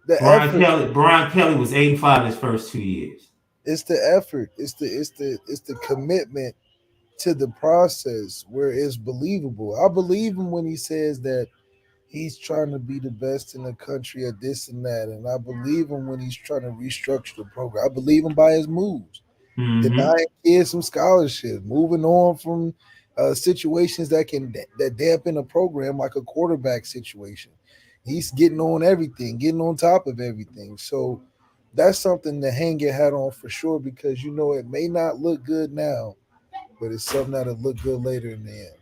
Brian Kelly was 8-5 his first 2 years. It's the effort. It's the commitment to the process where it's believable. I believe him when he says that he's trying to be the best in the country at this and that, and I believe him when he's trying to restructure the program. I believe him by his moves. Denying kids some scholarships, moving on from situations that dampen a program like a quarterback situation. He's getting on everything, getting on top of everything. So that's something to hang your hat on for sure, because it may not look good now, but it's something that'll look good later in the end.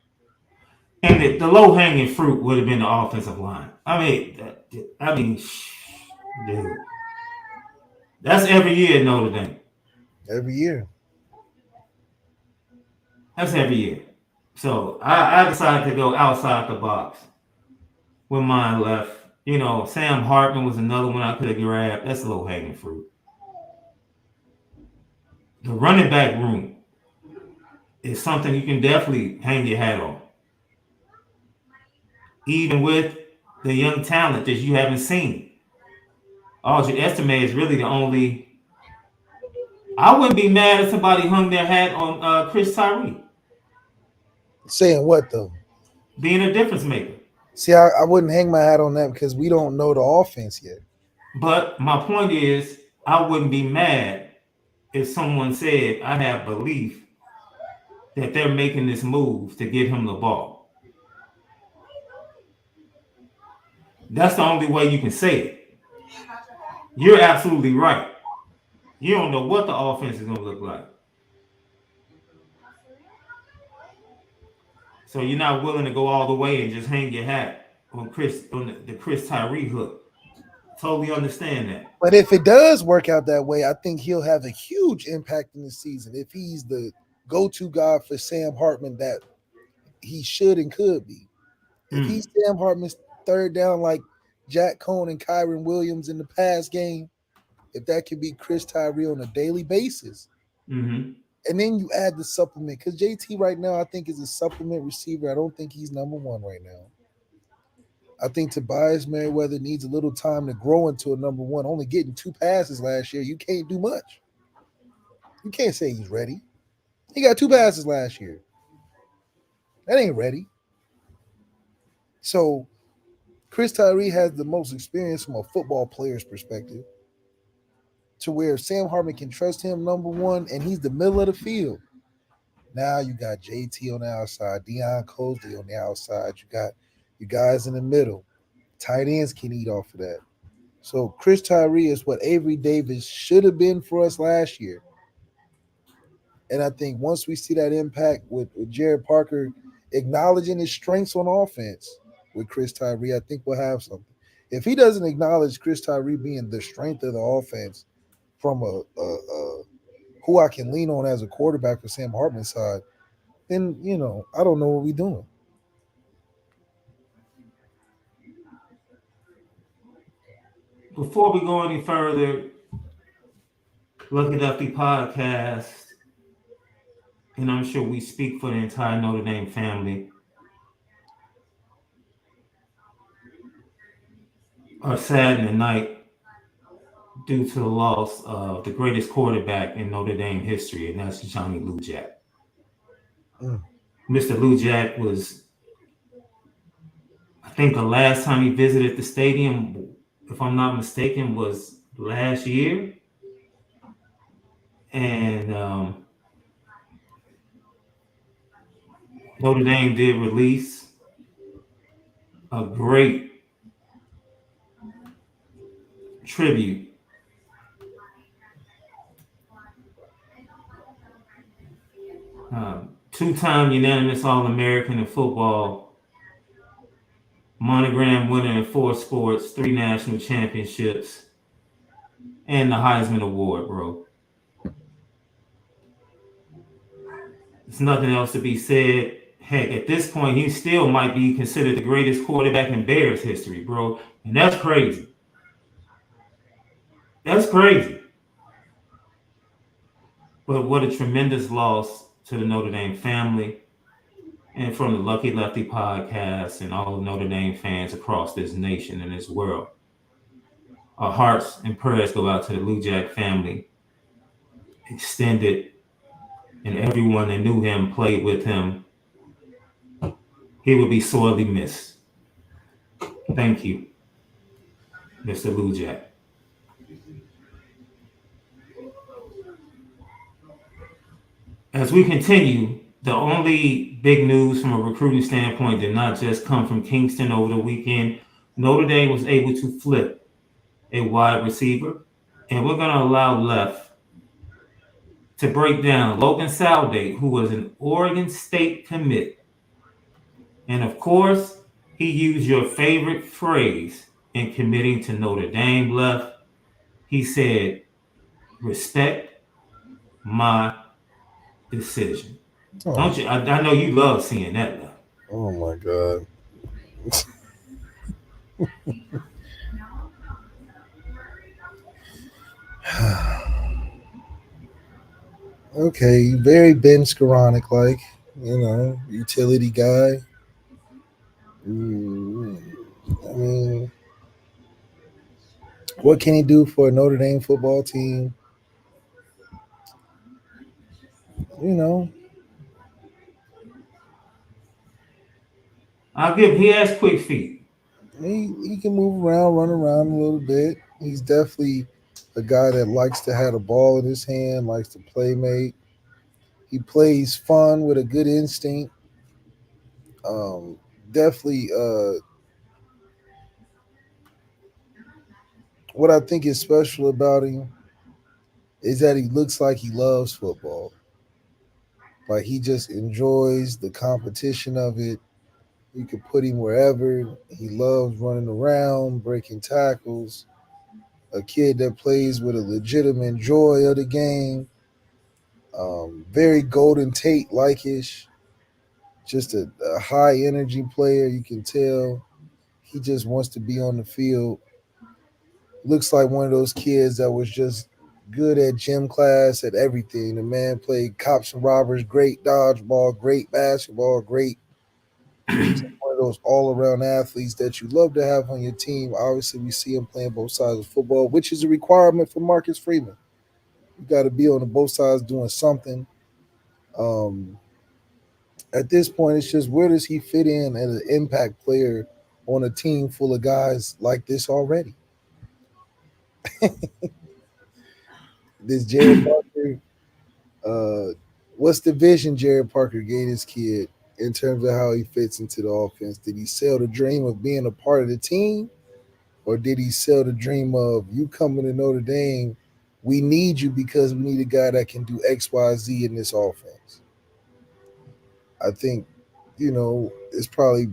And the low hanging fruit would have been the offensive line. I mean, dude, that's every year at Notre Dame. Every year. That's every year. So I decided to go outside the box with mine left. Sam Hartman was another one I could have grabbed. That's low hanging fruit. The running back room is something you can definitely hang your hat on. Even with the young talent that you haven't seen. Audrey Estime is really the only. I wouldn't be mad if somebody hung their hat on Chris Tyree. Saying what, though? Being a difference maker. See, I wouldn't hang my hat on that because we don't know the offense yet. But my point is, I wouldn't be mad if someone said, I have belief that they're making this move to get him the ball. That's the only way you can say it. You're absolutely right. You don't know what the offense is going to look like. So you're not willing to go all the way and just hang your hat on the Chris Tyree hook. Totally understand that. But if it does work out that way, I think he'll have a huge impact in the season if he's the go-to guy for Sam Hartman that he should and could be. If he's Sam Hartman's third down like Jack Cohn and Kyron Williams in the past game, if that could be Chris Tyree on a daily basis. Mm-hmm. And then you add the supplement, because JT right now I think is a supplement receiver. I don't think he's number one right now. I think Tobias Merriweather needs a little time to grow into a number one. Only getting 2 passes last year, you can't do much. You can't say he's ready. He got 2 passes last year. That ain't ready. So Chris Tyree has the most experience from a football player's perspective, to where Sam Hartman can trust him number one, and he's the middle of the field. Now you got JT on the outside, Deion Cosley on the outside. You got you guys in the middle. Tight ends can eat off of that. So Chris Tyree is what Avery Davis should have been for us last year. And I think once we see that impact with Jared Parker acknowledging his strengths on offense with Chris Tyree, I think we'll have something. If he doesn't acknowledge Chris Tyree being the strength of the offense from a who I can lean on as a quarterback for Sam Hartman's side, then I don't know what we're doing. Before we go any further, Lucky Lefty podcast, and I'm sure we speak for the entire Notre Dame family, are saddened tonight due to the loss of the greatest quarterback in Notre Dame history, and that's Johnny Lujack. Mr. Lujack was, I think the last time he visited the stadium, if I'm not mistaken, was last year. And Notre Dame did release a great tribute two-time unanimous All-American in football, monogram winner in 4 sports, 3 national championships, and the Heisman Award, bro. There's nothing else to be said. Heck, at this point, he still might be considered the greatest quarterback in Bears history, bro. And that's crazy. That's crazy. But what a tremendous loss to the Notre Dame family and from the Lucky Lefty podcast and all of Notre Dame fans across this nation and this world. Our hearts and prayers go out to the Lujack family, extended, and everyone that knew him, played with him. He will be sorely missed. Thank you, Mr. Lujack. As we continue, the only big news from a recruiting standpoint did not just come from Kingston over the weekend. Notre Dame was able to flip a wide receiver, and we're going to allow Left to break down Logan Saldate, who was an Oregon State commit. And of course, he used your favorite phrase in committing to Notre Dame, Left. He said, respect my decision. Don't you? I know you love seeing that, Left. Oh my God. Okay, very Ben Skoranek like, utility guy. I mean, what can he do for a Notre Dame football team? He has quick feet. He can move around, run around a little bit. He's definitely a guy that likes to have a ball in his hand, likes to playmate. He plays fun with a good instinct. Definitely what I think is special about him is that he looks like he loves football. Like he just enjoys the competition of it. You could put him wherever. He loves running around, breaking tackles. A kid that plays with a legitimate joy of the game. Very Golden Tate like-ish. Just a high energy player. You can tell he just wants to be on the field. Looks like one of those kids that was just good at gym class, at everything. The man played cops and robbers, great dodgeball, great basketball, great. One of those all-around athletes that you love to have on your team. Obviously, we see him playing both sides of football, which is a requirement for Marcus Freeman. You got to be on the both sides doing something. At this point, it's just where does he fit in as an impact player on a team full of guys like this already? This Jared Parker, what's the vision Jared Parker gave his kid? in terms of how he fits into the offense. Did he sell the dream of being a part of the team, or did he sell the dream of you coming to Notre Dame? We need you because we need a guy that can do X, Y, Z in this offense. I think, it's probably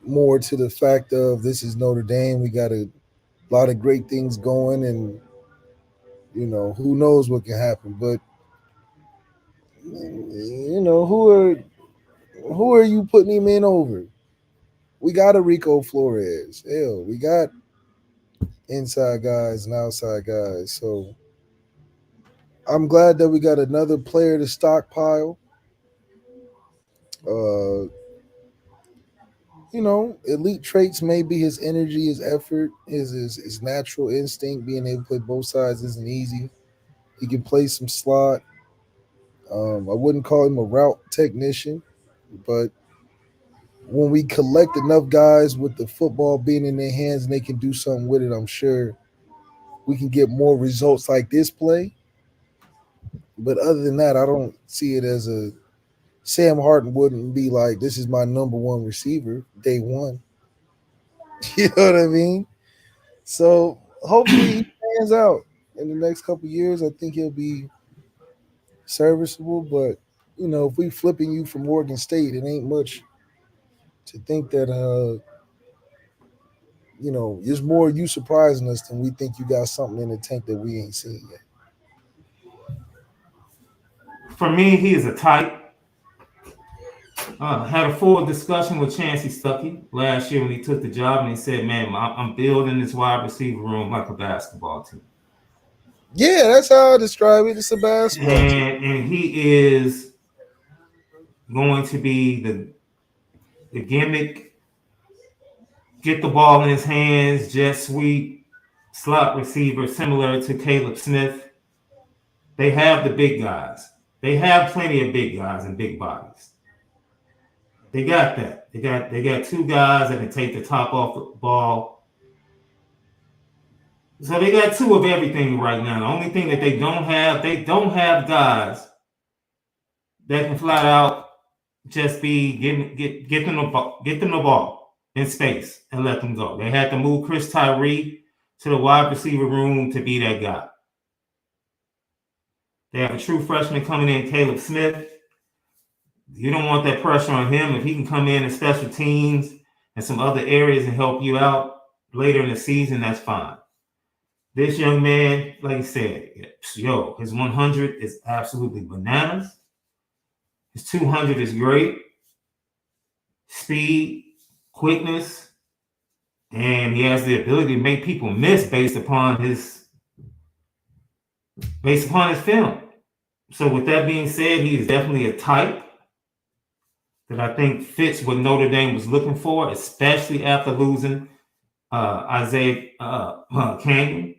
more to the fact of this is Notre Dame. We got a lot of great things going, and who knows what can happen. But who are you putting him in over? We got a Rico Flores. Hell, we got inside guys and outside guys. So I'm glad that we got another player to stockpile. Uh, elite traits may be his energy, his effort, his natural instinct. Being able to play both sides isn't easy. He can play some slot. I wouldn't call him a route technician, but when we collect enough guys with the football being in their hands and they can do something with it, I'm sure we can get more results like this play. But other than that, I don't see it as a Sam Harden wouldn't be like, this is my number one receiver day one. You know what I mean? So hopefully he pans out in the next couple of years. I think he'll be serviceable. But, if we flipping you from Oregon State, it ain't much to think that, there's more you surprising us than we think you got something in the tank that we ain't seen yet. For me, he is a type. Had a full discussion with Chancey Stuckey last year when he took the job, and he said, "Man, I'm building this wide receiver room like a basketball team." Yeah, that's how I describe it. It's a basketball team. And he is going to be the gimmick, get the ball in his hands, jet sweep, slot receiver, similar to Caleb Smith. They have the big guys. They have plenty of big guys and big bodies. They got that. They got two guys that can take the top off the ball. So they got two of everything right now. The only thing that they don't have guys that can flat out just be get them the ball in space and let them go. They had to move Chris Tyree to the wide receiver room to be that guy. They have a true freshman coming in, Caleb Smith. You don't want that pressure on him. If he can come in special teams and some other areas and help you out later in the season, that's fine. This young man, like I said, his 100 is absolutely bananas. His 200 is great. Speed, quickness, and he has the ability to make people miss based upon his film. So with that being said, he is definitely a type that I think fits what Notre Dame was looking for, especially after losing Isaiah Canyon.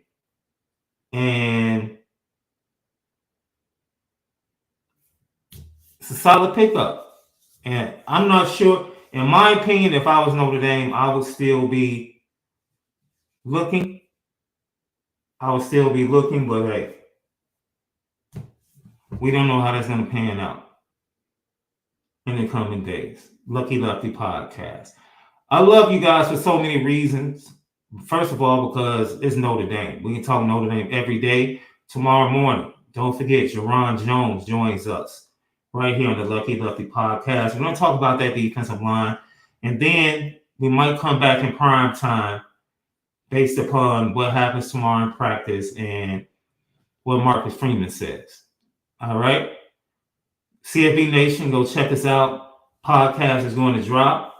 And it's a solid pickup. And I'm not sure, in my opinion, if I was Notre Dame, I would still be looking. But hey, we don't know how that's going to pan out in the coming days. Lucky Lefty podcast. I love you guys for so many reasons. First of all, because it's Notre Dame. We can talk Notre Dame every day. Tomorrow morning, don't forget, Jerron Jones joins us right here on the Lucky Lefty podcast. We're going to talk about that defensive line, and then we might come back in prime time based upon what happens tomorrow in practice and what Marcus Freeman says. All right? CFB Nation, go check us out. Podcast is going to drop.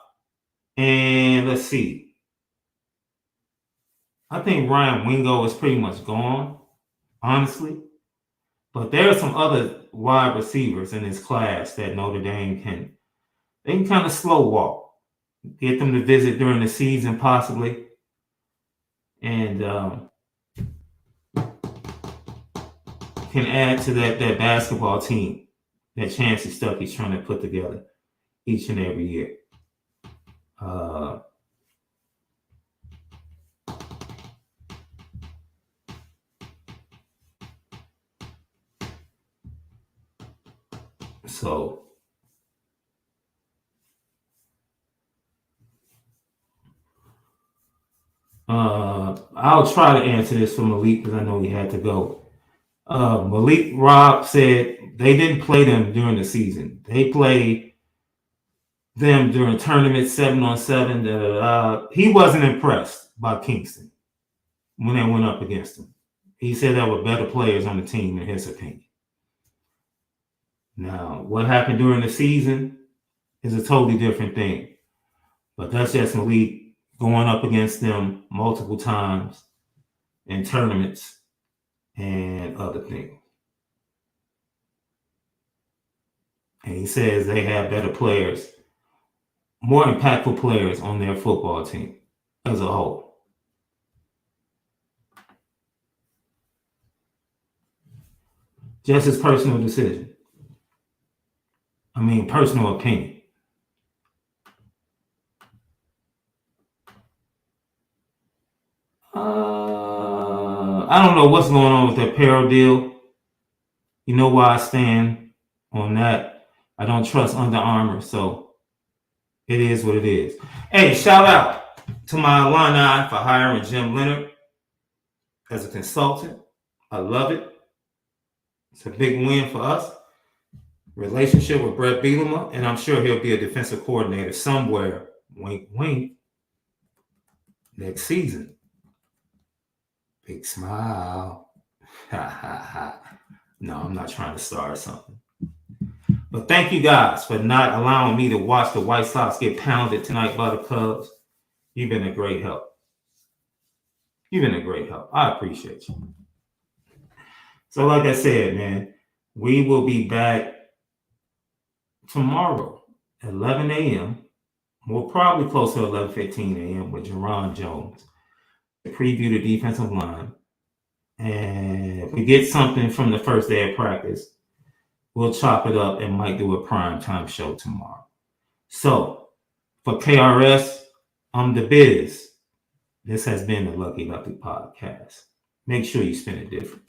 And let's see. I think Ryan Wingo is pretty much gone, honestly. But there are some other wide receivers in this class that Notre Dame can kind of slow walk, get them to visit during the season possibly, and can add to that basketball team that Chancey Stuckey's trying to put together each and every year. So I'll try to answer this for Malik because I know he had to go. Malik Rob said they didn't play them during the season. They played them during tournaments 7-on-7. He wasn't impressed by Kingston when they went up against him. He said there were better players on the team, in his opinion. Now, what happened during the season is a totally different thing. But that's just Malik going up against them multiple times in tournaments and other things. And he says they have better players, more impactful players on their football team as a whole. Just his personal decision. Personal opinion. I don't know what's going on with their apparel deal. You know why I stand on that. I don't trust Under Armour, so it is what it is. Hey, shout out to my alumni for hiring Jim Leonard as a consultant. I love it. It's a big win for us. Relationship with Brett Bielema, and I'm sure he'll be a defensive coordinator somewhere, wink, wink, next season. Big smile. Ha, ha, ha. No, I'm not trying to start something. But thank you guys for not allowing me to watch the White Sox get pounded tonight by the Cubs. You've been a great help. I appreciate you. So like I said, man, we will be back tomorrow at 11 a.m. We'll probably close to 11:15 a.m. with Jerron Jones to preview the defensive line. And if we get something from the first day of practice, we'll chop it up and might do a primetime show tomorrow. So for KRS, I'm the Biz. This has been the Lucky Lucky Podcast. Make sure you spin it different.